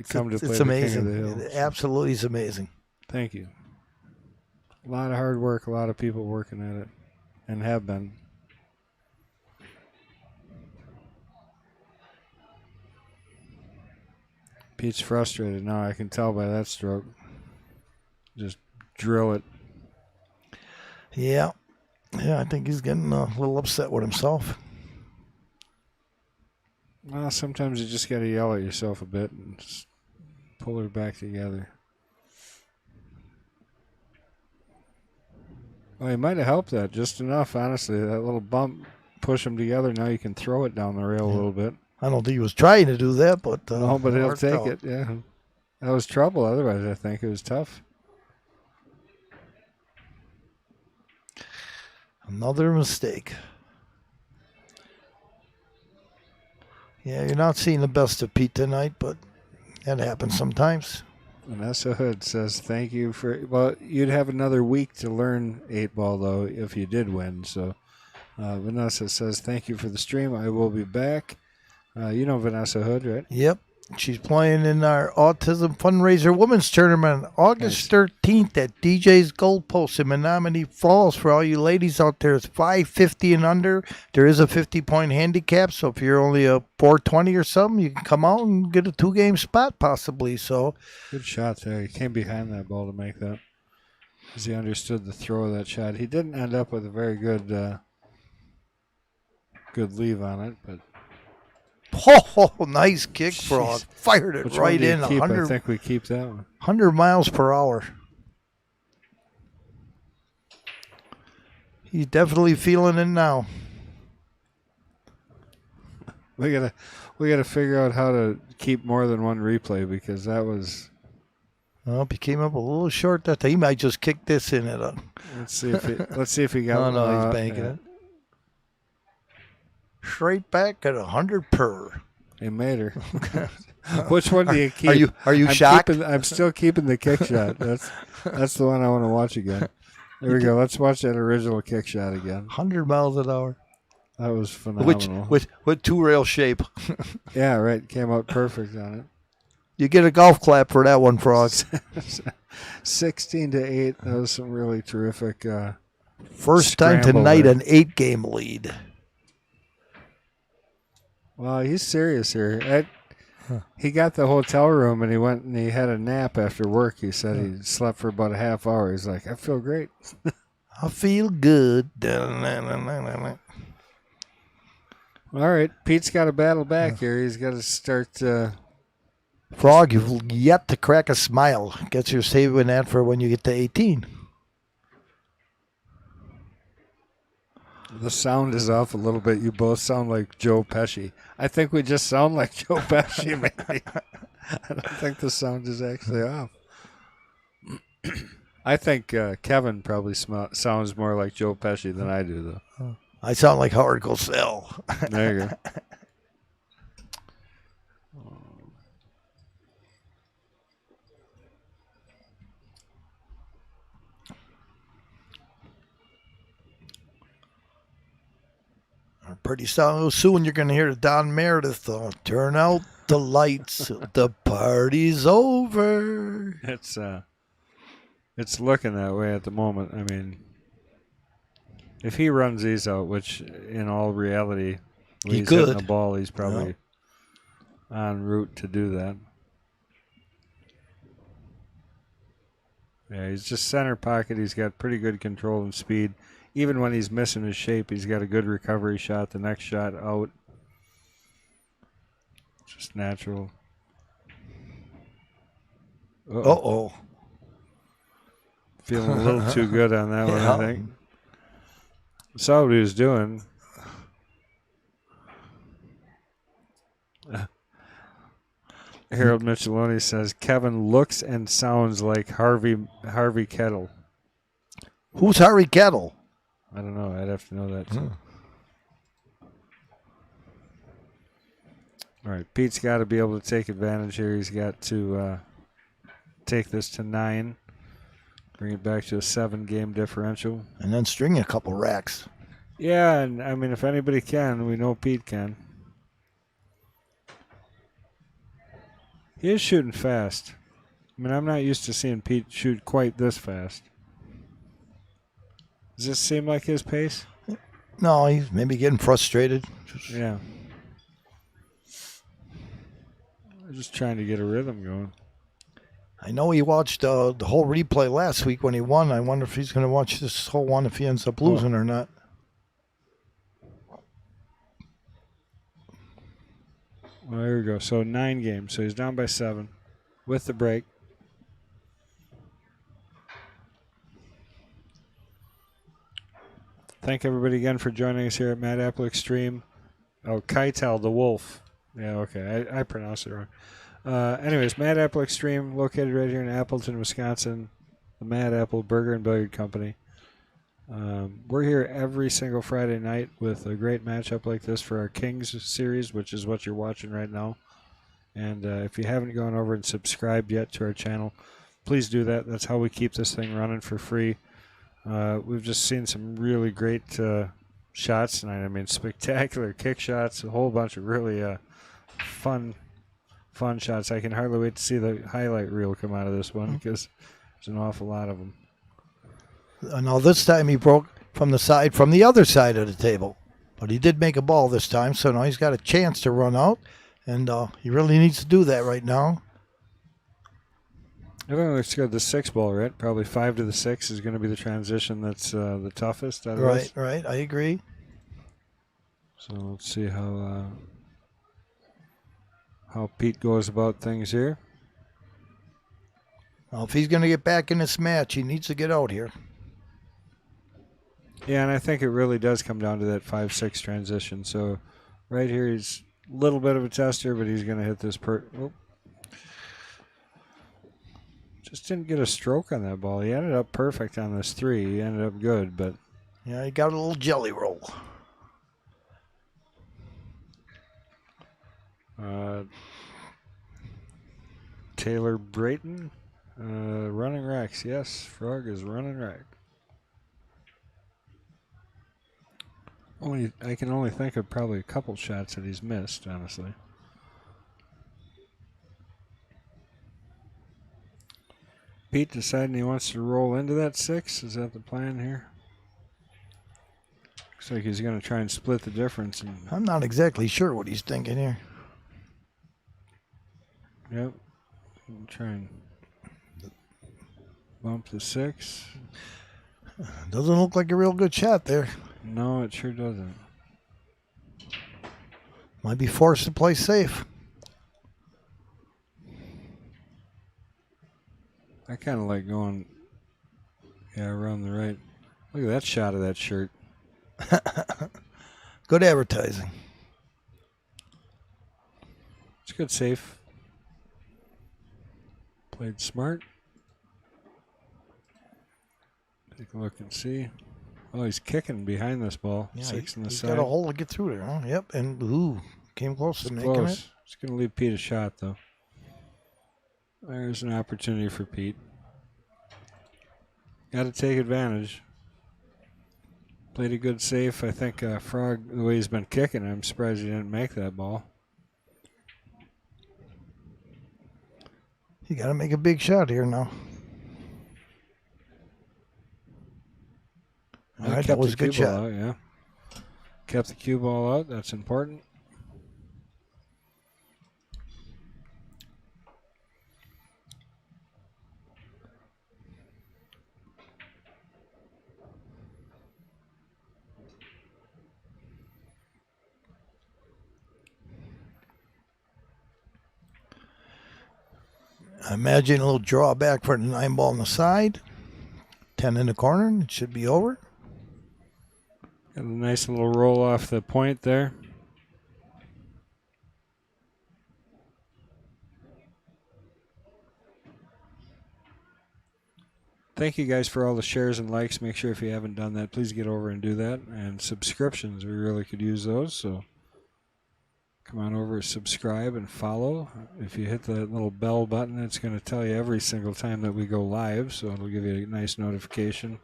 come to play the amazing. King of the Hill. It absolutely is amazing. Thank you. A lot of hard work, a lot of people working at it, and have been. Pete's frustrated now. I can tell by that stroke. Just drill it. Yeah. Yeah, I think he's getting a little upset with himself. Well, sometimes you just got to yell at yourself a bit and just pull her back together. Well, he might have helped that just enough, honestly. That little bump, push them together. Now you can throw it down the rail a little bit. I don't think he was trying to do that, but No, but he'll take out. it, yeah. That was trouble otherwise, I think. It was tough. Another mistake. Yeah, you're not seeing the best of Pete tonight, but that happens sometimes. Vanessa Hood says thank you for... Well, you'd have another week to learn 8-ball, though, if you did win. So Vanessa says thank you for the stream. I will be back. You know Vanessa Hood, right? Yep. She's playing in our Autism Fundraiser Women's Tournament August 13th at DJ's Goalpost in Menominee Falls. For all you ladies out there, it's 550 and under. There is a 50-point handicap, so if you're only a 420 or something, you can come out and get a 2-game spot possibly. So good shot there. He came behind that ball to make that because he understood the throw of that shot. He didn't end up with a very good good leave on it, but... Oh, nice kick, Frog. Fired it Which right one do you in. keep? 100, I think we keep that one. 100 miles per hour. He's definitely feeling it now. we gotta figure out how to keep more than one replay because that was. Well, he came up a little short that time. He might just kick this in it. Let's see if he got. Oh no, he's banking it. Straight back at 100 per. He made her. Which one do you keep? Are you shocked? I'm still keeping the kick shot. That's the one I want to watch again. There we go. Let's watch that original kick shot again. 100 miles an hour. That was phenomenal. With two rail shape. Yeah, right. Came out perfect on it. You get a golf clap for that one, Frog. 16-8. That was some really terrific. First time tonight, an 8-game lead. Well, he's serious here. He got the hotel room and he went and he had a nap after work. He said he slept for about a half hour. He's like, I feel great. I feel good. All right, Pete's got to battle back here. He's got to start. Frog, you've yet to crack a smile. Guess you're saving that for when you get to 18. The sound is off a little bit. You both sound like Joe Pesci. I think we just sound like Joe Pesci, maybe. I don't think the sound is actually off. I think Kevin probably sounds more like Joe Pesci than I do, though. I sound like Howard Cosell. There you go. Pretty soon you're going to hear Don Meredith, turn out the lights, the party's over. It's looking that way at the moment. I mean, if he runs these out, which in all reality, when he's hitting the ball, he's probably en route to do that. Yeah, he's just center pocket. He's got pretty good control and speed. Even when he's missing his shape, he's got a good recovery shot. The next shot out. Just natural. Uh-oh. Feeling a little too good on that one, I think. Saw what he was doing. Harold Micheloni says, Kevin looks and sounds like Harvey Kettle. Who's Harvey Kettle? I don't know. I'd have to know that, too. All right. Pete's got to be able to take advantage here. He's got to take this to 9. Bring it back to a 7-game differential. And then string a couple racks. Yeah, and I mean, if anybody can, we know Pete can. He is shooting fast. I mean, I'm not used to seeing Pete shoot quite this fast. Does this seem like his pace? No, he's maybe getting frustrated. Yeah. I'm just trying to get a rhythm going. I know he watched the whole replay last week when he won. I wonder if he's going to watch this whole one if he ends up losing or not. Well, there we go. So 9 games. So he's down by 7 with the break. Thank everybody again for joining us here at Mad Apple Xstream. Oh, Keitel the Wolf. Yeah, okay. I pronounced it wrong. Anyways, Mad Apple Xstream, located right here in Appleton, Wisconsin. The Mad Apple Burger and Billiard Company. We're here every single Friday night with a great matchup like this for our Kings series, which is what you're watching right now. And if you haven't gone over and subscribed yet to our channel, please do that. That's how we keep this thing running for free. We've just seen some really great shots tonight. I mean, spectacular kick shots, a whole bunch of really fun shots. I can hardly wait to see the highlight reel come out of this one because there's an awful lot of them. Now this time he broke from the other side of the table. But he did make a ball this time, so now he's got a chance to run out. And he really needs to do that right now. I think it looks good. The 6 ball, right? Probably 5 to the 6 is going to be the transition that's the toughest. Right. I agree. So let's see how Pete goes about things here. Well, if he's going to get back in this match, he needs to get out here. Yeah, and I think it really does come down to that 5-6 transition. So right here he's little bit of a tester, but he's going to hit this just didn't get a stroke on that ball. He ended up perfect on this 3. He ended up good, but yeah, he got a little jelly roll. Taylor Brayton, running racks. Yes, Frog is running rack. I can only think of probably a couple shots that he's missed, honestly. Pete deciding he wants to roll into that 6. Is that the plan here? Looks like he's going to try and split the difference. I'm not exactly sure what he's thinking here. Yep. Try and bump the 6. Doesn't look like a real good shot there. No, it sure doesn't. Might be forced to play safe. I kind of like going, around the right. Look at that shot of that shirt. Good advertising. It's good safe. Played smart. Take a look and see. Oh, he's kicking behind this ball. Yeah, 6 in the he's side. got a hole to get through there. Huh? Yep, and came close to making it. It's going to leave Pete a shot, though. There's an opportunity for Pete. Got to take advantage. Played a good safe. I think Frog, the way he's been kicking, I'm surprised he didn't make that ball. You got to make a big shot here now. All right, that was a good shot. Out, yeah. Kept the cue ball out. That's important. I imagine a little drawback for the 9 ball on the side. 10 in the corner, and it should be over. Got a nice little roll off the point there. Thank you guys for all the shares and likes. Make sure if you haven't done that, please get over and do that. And subscriptions, we really could use those. So come on over, subscribe, and follow. If you hit the little bell button, it's going to tell you every single time that we go live. So it'll give you a nice notification.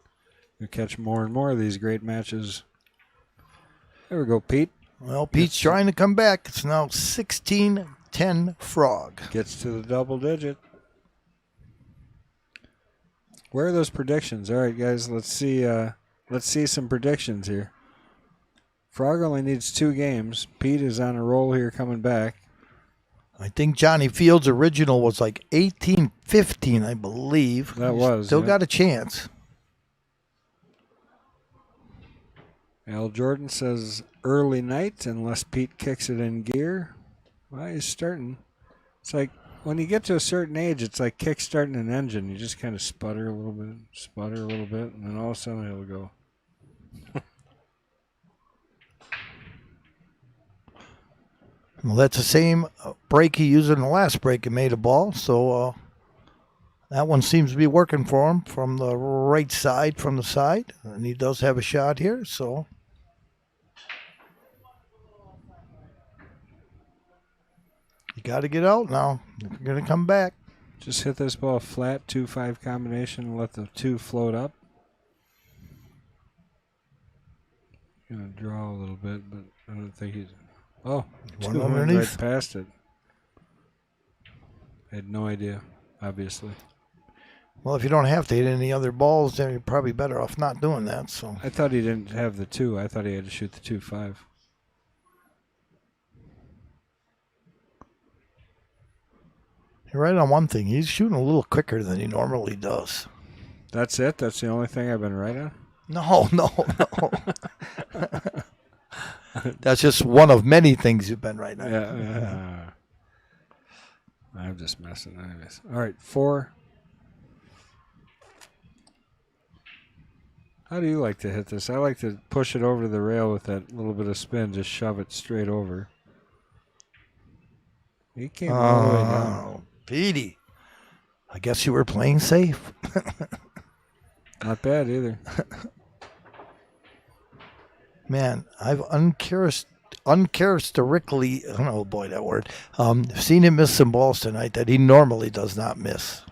You'll catch more and more of these great matches. There we go, Pete. Well, Pete's trying to come back. It's now 16-10 Frog. Gets to the double digit. Where are those predictions? All right, guys, let's see some predictions here. Frog only needs 2 games. Pete is on a roll here coming back. I think Johnny Fields' original was like 18-15, I believe. That was. Still got a chance. Al Jordan says early night unless Pete kicks it in gear. Well, he's starting. It's like when you get to a certain age, it's like kick-starting an engine. You just kind of sputter a little bit, and then all of a sudden it'll go. Well, that's the same break he used in the last break and made a ball. So that one seems to be working for him from the right side, from the side. And he does have a shot here, so. You got to get out now. You're going to come back. Just hit this ball flat, 2-5 combination, and let the 2 float up. Going to draw a little bit, but I don't think he's... Oh, 2 went right past it. I had no idea, obviously. Well, if you don't have to hit any other balls, then you're probably better off not doing that. So I thought he didn't have the 2. I thought he had to shoot the 2-5. You're right on one thing. He's shooting a little quicker than he normally does. That's it? That's the only thing I've been right on? No. That's just one of many things you've been right on. Yeah. I'm just messing. All right, 4. How do you like to hit this? I like to push it over to the rail with that little bit of spin, just shove it straight over. He came all the way down. Oh, Petey. I guess you were playing safe. Not bad either. Man, I've uncharacteristically, oh boy, that word, seen him miss some balls tonight that he normally does not miss.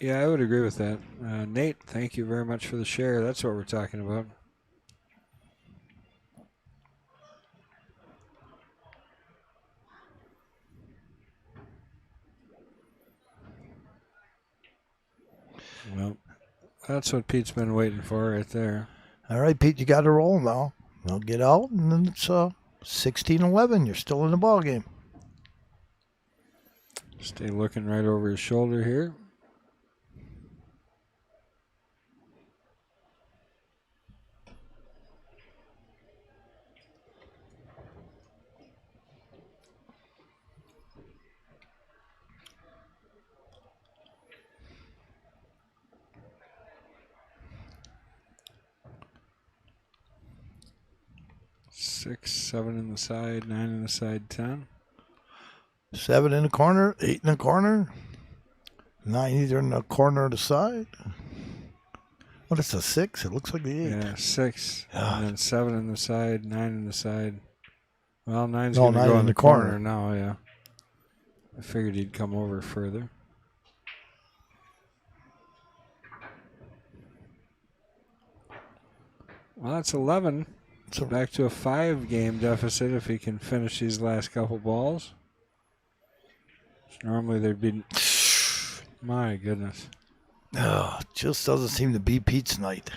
Yeah, I would agree with that. Nate, thank you very much for the share. That's what we're talking about. Well, that's what Pete's been waiting for right there. All right, Pete, you got to roll now. They'll get out, and then it's 16-11. You're still in the ball game. Stay looking right over his shoulder here. Six, 7 in the side, 9 in the side, 10. 7 in the corner, 8 in the corner, 9 either in the corner or the side. What is a 6? It looks like the 8. Yeah, 6. And then 7 in the side, 9 in the side. Well, 9's No, going to 9 go in in the the corner corner. now, yeah. I figured he'd come over further. Well, that's 11. So Back to a 5-game deficit if he can finish these last couple balls. Normally there'd be... My goodness. just doesn't seem to be Pete's night.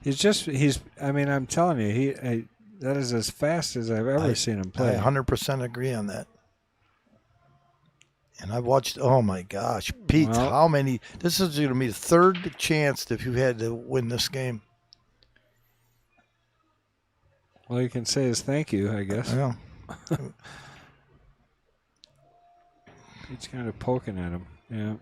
I mean, I'm telling you, that is as fast as I've ever seen him play. I 100% agree on that. And I've watched, oh my gosh, Pete, Well, how many? This is going to be the third chance if you had to win this game. all you can say is thank you, I guess. Yeah. He's kind of poking at him. Yeah.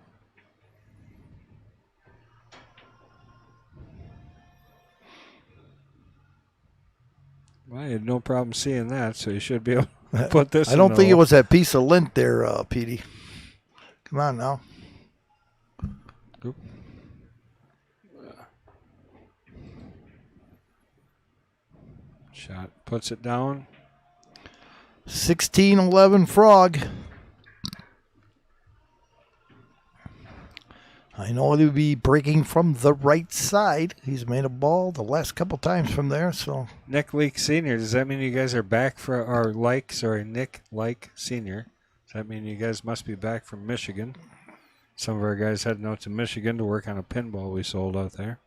Well, I had no problem seeing that, so you should be able to put this I don't in think the it was that piece of lint there, Petey. Come on now. Oop. Shot puts it down. 16-11 Frog. I know he'll be breaking from the right side. He's made a ball the last couple times from there, so. Nick Leake Sr., does that mean you guys are back Nick Like Sr.? Does that mean you guys must be back from Michigan? Some of our guys heading out to Michigan to work on a pinball we sold out there.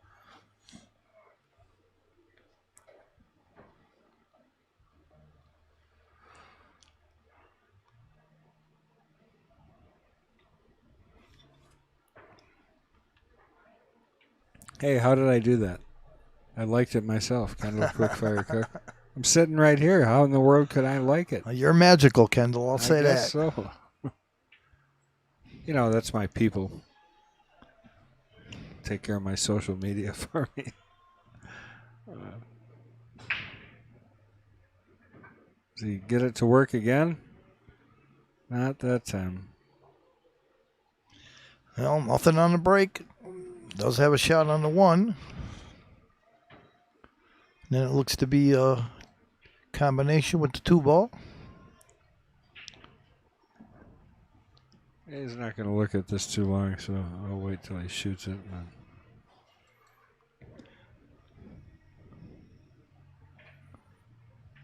Hey, how did I do that? I liked it myself, kind of a quick fire cook. I'm sitting right here. How in the world could I like it? You're magical, Kendall. I'll say I guess that. so. You know, that's my people. Take care of my social media for me. Does he get it to work again? Not that time. Well, nothing on the break. Does have a shot on the 1. Then it looks to be a combination with the 2 ball. He's not going to look at this too long, so I'll wait till he shoots it.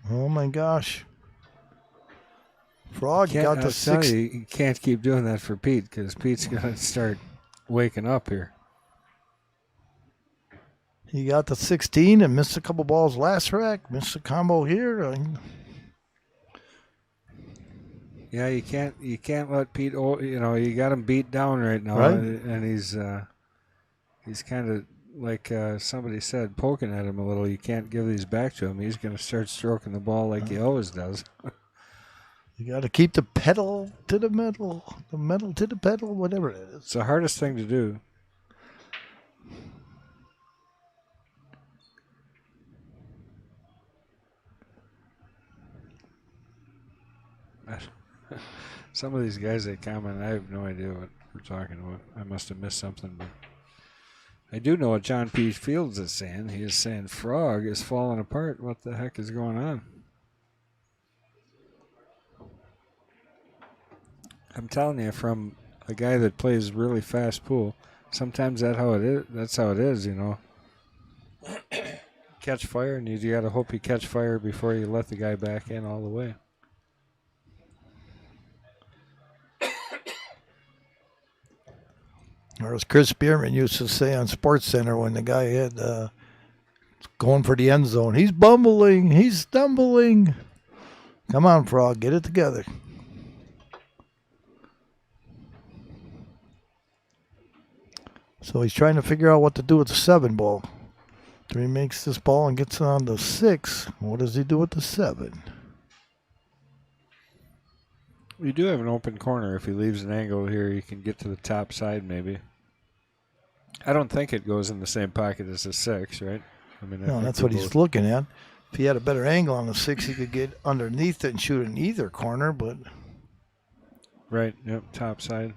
Oh my gosh. Frog, you got the 6. You can't keep doing that for Pete because Pete's going to start waking up here. He got the 16 and missed a couple balls last rack. Missed a combo here. Yeah, you can't let Pete. You got him beat down right now, Right. And he's kind of like somebody said, poking at him a little. You can't give these back to him. He's going to start stroking the ball like he always does. You got to keep the pedal to the metal, the metal to the pedal, whatever it is. It's the hardest thing to do. Some of these guys that comment, I have no idea what we're talking about. I must have missed something, but I do know what John P. Fields is saying. He is saying Frog is falling apart. What the heck is going on? I'm telling you, from a guy that plays really fast pool, sometimes that's how it is. That's how it is, you know. Catch fire, and you got to hope you catch fire before you let the guy back in all the way. Or as Chris Bierman used to say on Sports Center when the guy had going for the end zone, he's bumbling, he's stumbling. Come on, Frog, get it together. So he's trying to figure out what to do with the 7 ball. So he makes this ball and gets on the 6. What does he do with the 7? You do have an open corner. If he leaves an angle here, you can get to the top side maybe. I don't think it goes in the same pocket as the 6, right? I mean, No, that's what he's looking at. If he had a better angle on the 6, he could get underneath it and shoot in either corner, but... Right, yep, top side.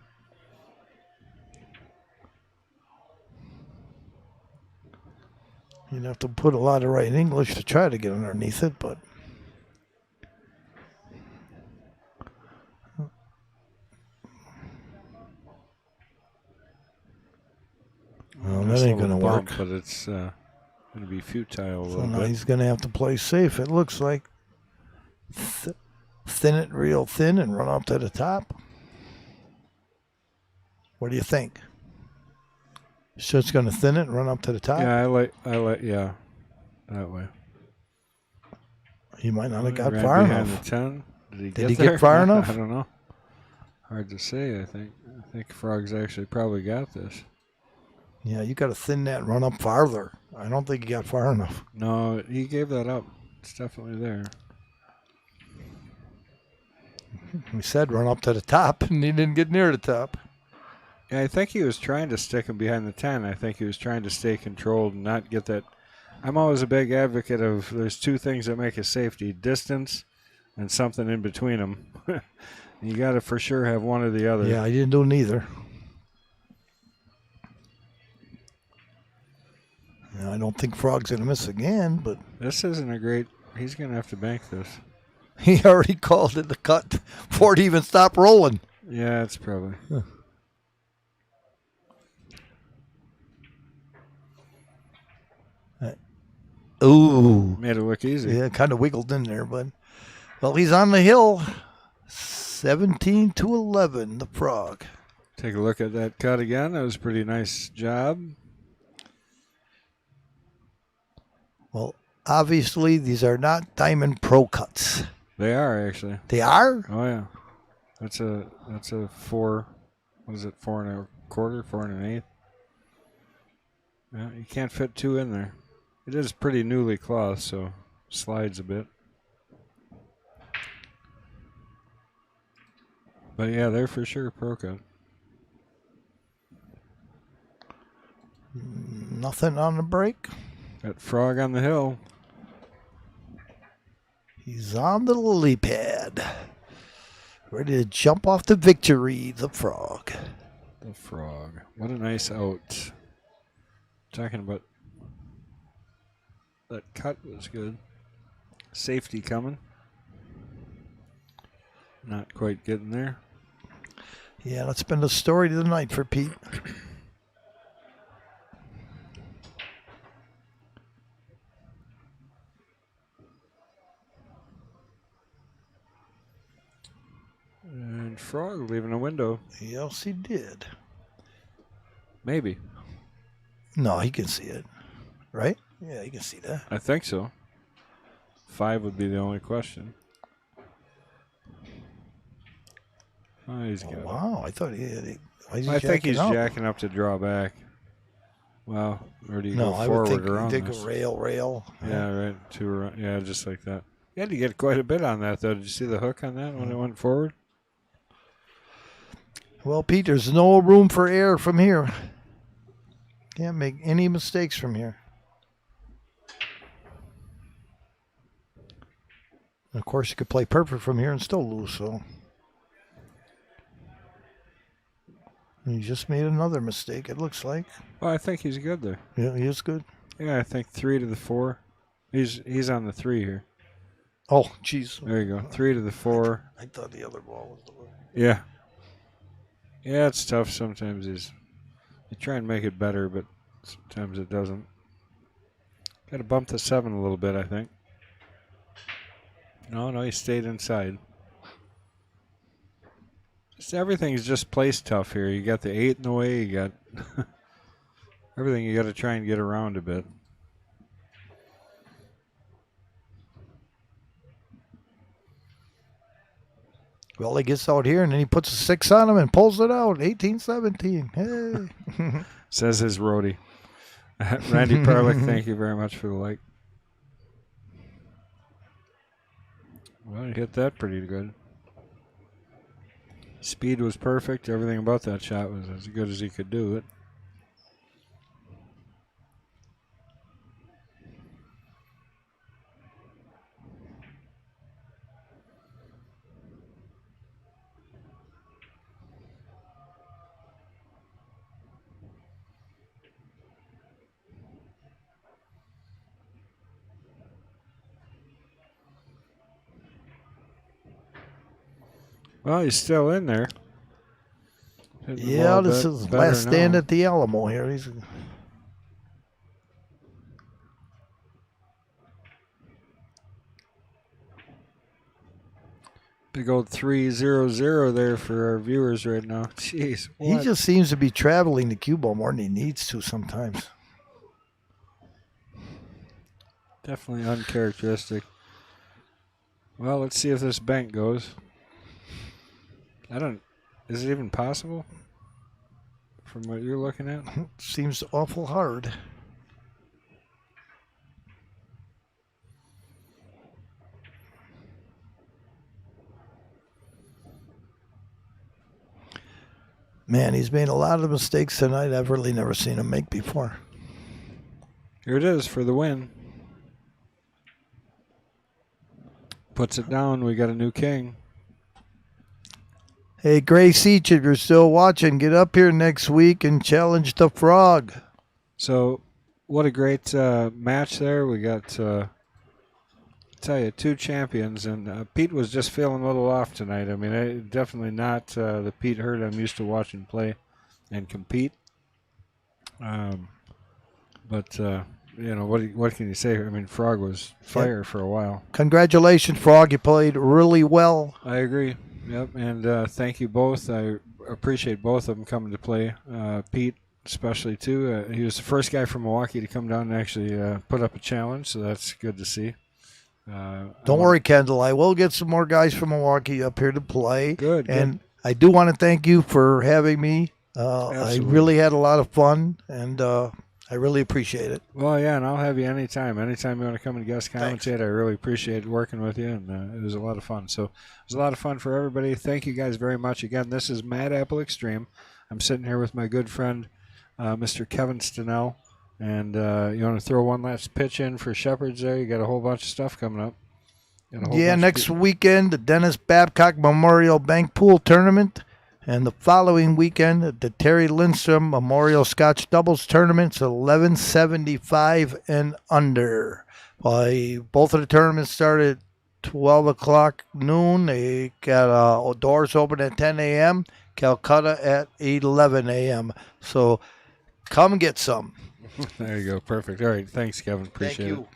You'd have to put a lot of right English to try to get underneath it, but... Well, that ain't going to work. But it's going to be futile. So now he's going to have to play safe, it looks like. Thin it real thin and run up to the top. What do you think? So it's going to thin it and run up to the top? Yeah, yeah, that way. He might not have got Right far behind enough. the 10. Did he there? get far enough? I don't know. Hard to say, I think. I think Frog's actually probably got this. Yeah, you got to thin that and run up farther. I don't think he got far enough. No, he gave that up. It's definitely there. We said run up to the top, and he didn't get near the top. Yeah, I think he was trying to stick him behind the 10. I think he was trying to stay controlled and not get that. I'm always a big advocate of there's 2 things that make a safety, distance and something in between them. You got to for sure have one or the other. Yeah, I didn't do neither. Yeah, I don't think Frog's going to miss again, but... This isn't a great... He's going to have to bank this. He already called it the cut before it even stopped rolling. Yeah, it's probably... Ooh. Made it look easy. Yeah, kind of wiggled in there, but... Well, he's on the hill. 17-11, the Frog. Take a look at that cut again. That was a pretty nice job. Well, obviously, these are not Diamond Pro cuts. They are, actually. They are? Oh, yeah. That's a 4... What is it? 4 1/4? 4 1/8? Yeah, you can't fit 2 in there. It is pretty newly clothed, so slides a bit. But yeah, they're for sure pro cut. Nothing on the break. Got Frog on the hill. He's on the lily pad. Ready to jump off the victory, the Frog. The Frog. What a nice out. Talking about that cut was good. Safety coming. Not quite getting there. Yeah, that's been the story of the night for Pete. And Frog leaving a window. Yes, he did. Maybe. No, he can see it. Right? Yeah, he can see that. I think so. 5 would be the only question. Oh, he's got it. Wow, I thought he had it. Why is he I think he's up? jacking up to draw back. Well, or do you No, go I forward would think or on take this? a rail. Yeah, right. Yeah, just like that. You had to get quite a bit on that, though. Did you see the hook on that when it went forward? Well, Pete, there's no room for error from here. Can't make any mistakes from here. Of course, you could play perfect from here and still lose, so... He just made another mistake, it looks like. Well, I think he's good there. Yeah, he is good. Yeah, I think 3 to the 4. He's on the 3 here. Oh, jeez. There you go. 3 to the 4. I thought the other ball was the one. Yeah. Yeah, it's tough sometimes. You try and make it better, but sometimes it doesn't. Got to bump the 7 a little bit, I think. No, he stayed inside. Everything's just placed tough here. You got the 8 in the way. You got everything you got to try and get around a bit. Well, he gets out here, and then he puts a 6 on him and pulls it out. 18-17. Hey. Says his roadie. Randy Parlick, thank you very much for the like. Well, he hit that pretty good. Speed was perfect. Everything about that shot was as good as he could do it. Well, he's still in there. Yeah, this is last stand at the Alamo here. He's big old 3-0-0 there for our viewers right now. Jeez, he just seems to be traveling the cue ball more than he needs to sometimes. Definitely uncharacteristic. Well, let's see if this bank goes. Is it even possible? From what you're looking at? Seems awful hard. Man, he's made a lot of mistakes tonight I've really never seen him make before. Here it is for the win. Puts it down. We got a new king. Hey, Gray Seach, if you're still watching, get up here next week and challenge the Frog. So, what a great match there. We got, tell you, 2 champions, and Pete was just feeling a little off tonight. I mean, definitely not the Pete Hurd I'm used to watching play and compete. But you know, what can you say? I mean, Frog was fire for a while. Congratulations, Frog. You played really well. I agree. Yep, and thank you both. I appreciate both of them coming to play. Pete especially, too. He was the first guy from Milwaukee to come down and actually put up a challenge, so that's good to see. Don't worry, Kendall. I will get some more guys from Milwaukee up here to play. Good. And I do want to thank you for having me. I really had a lot of fun, and I really appreciate it. Well, yeah, and I'll have you anytime. Anytime you want to come and guest commentate, I really appreciate working with you, and it was a lot of fun. So it was a lot of fun for everybody. Thank you guys very much. Again, this is Mad Apple Xstream. I'm sitting here with my good friend, Mr. Kevin Stenell. And you want to throw one last pitch in for Shepherds there? You got a whole bunch of stuff coming up. Yeah, next weekend, the Dennis Babcock Memorial Bank Pool Tournament. And the following weekend, the Terry Lindstrom Memorial Scotch Doubles Tournament. It's 1175 and under. Both of the tournaments started at 12 o'clock noon. They got doors open at 10 a.m., Calcutta at 11 a.m. So come get some. There you go. Perfect. All right. Thanks, Kevin. Appreciate it.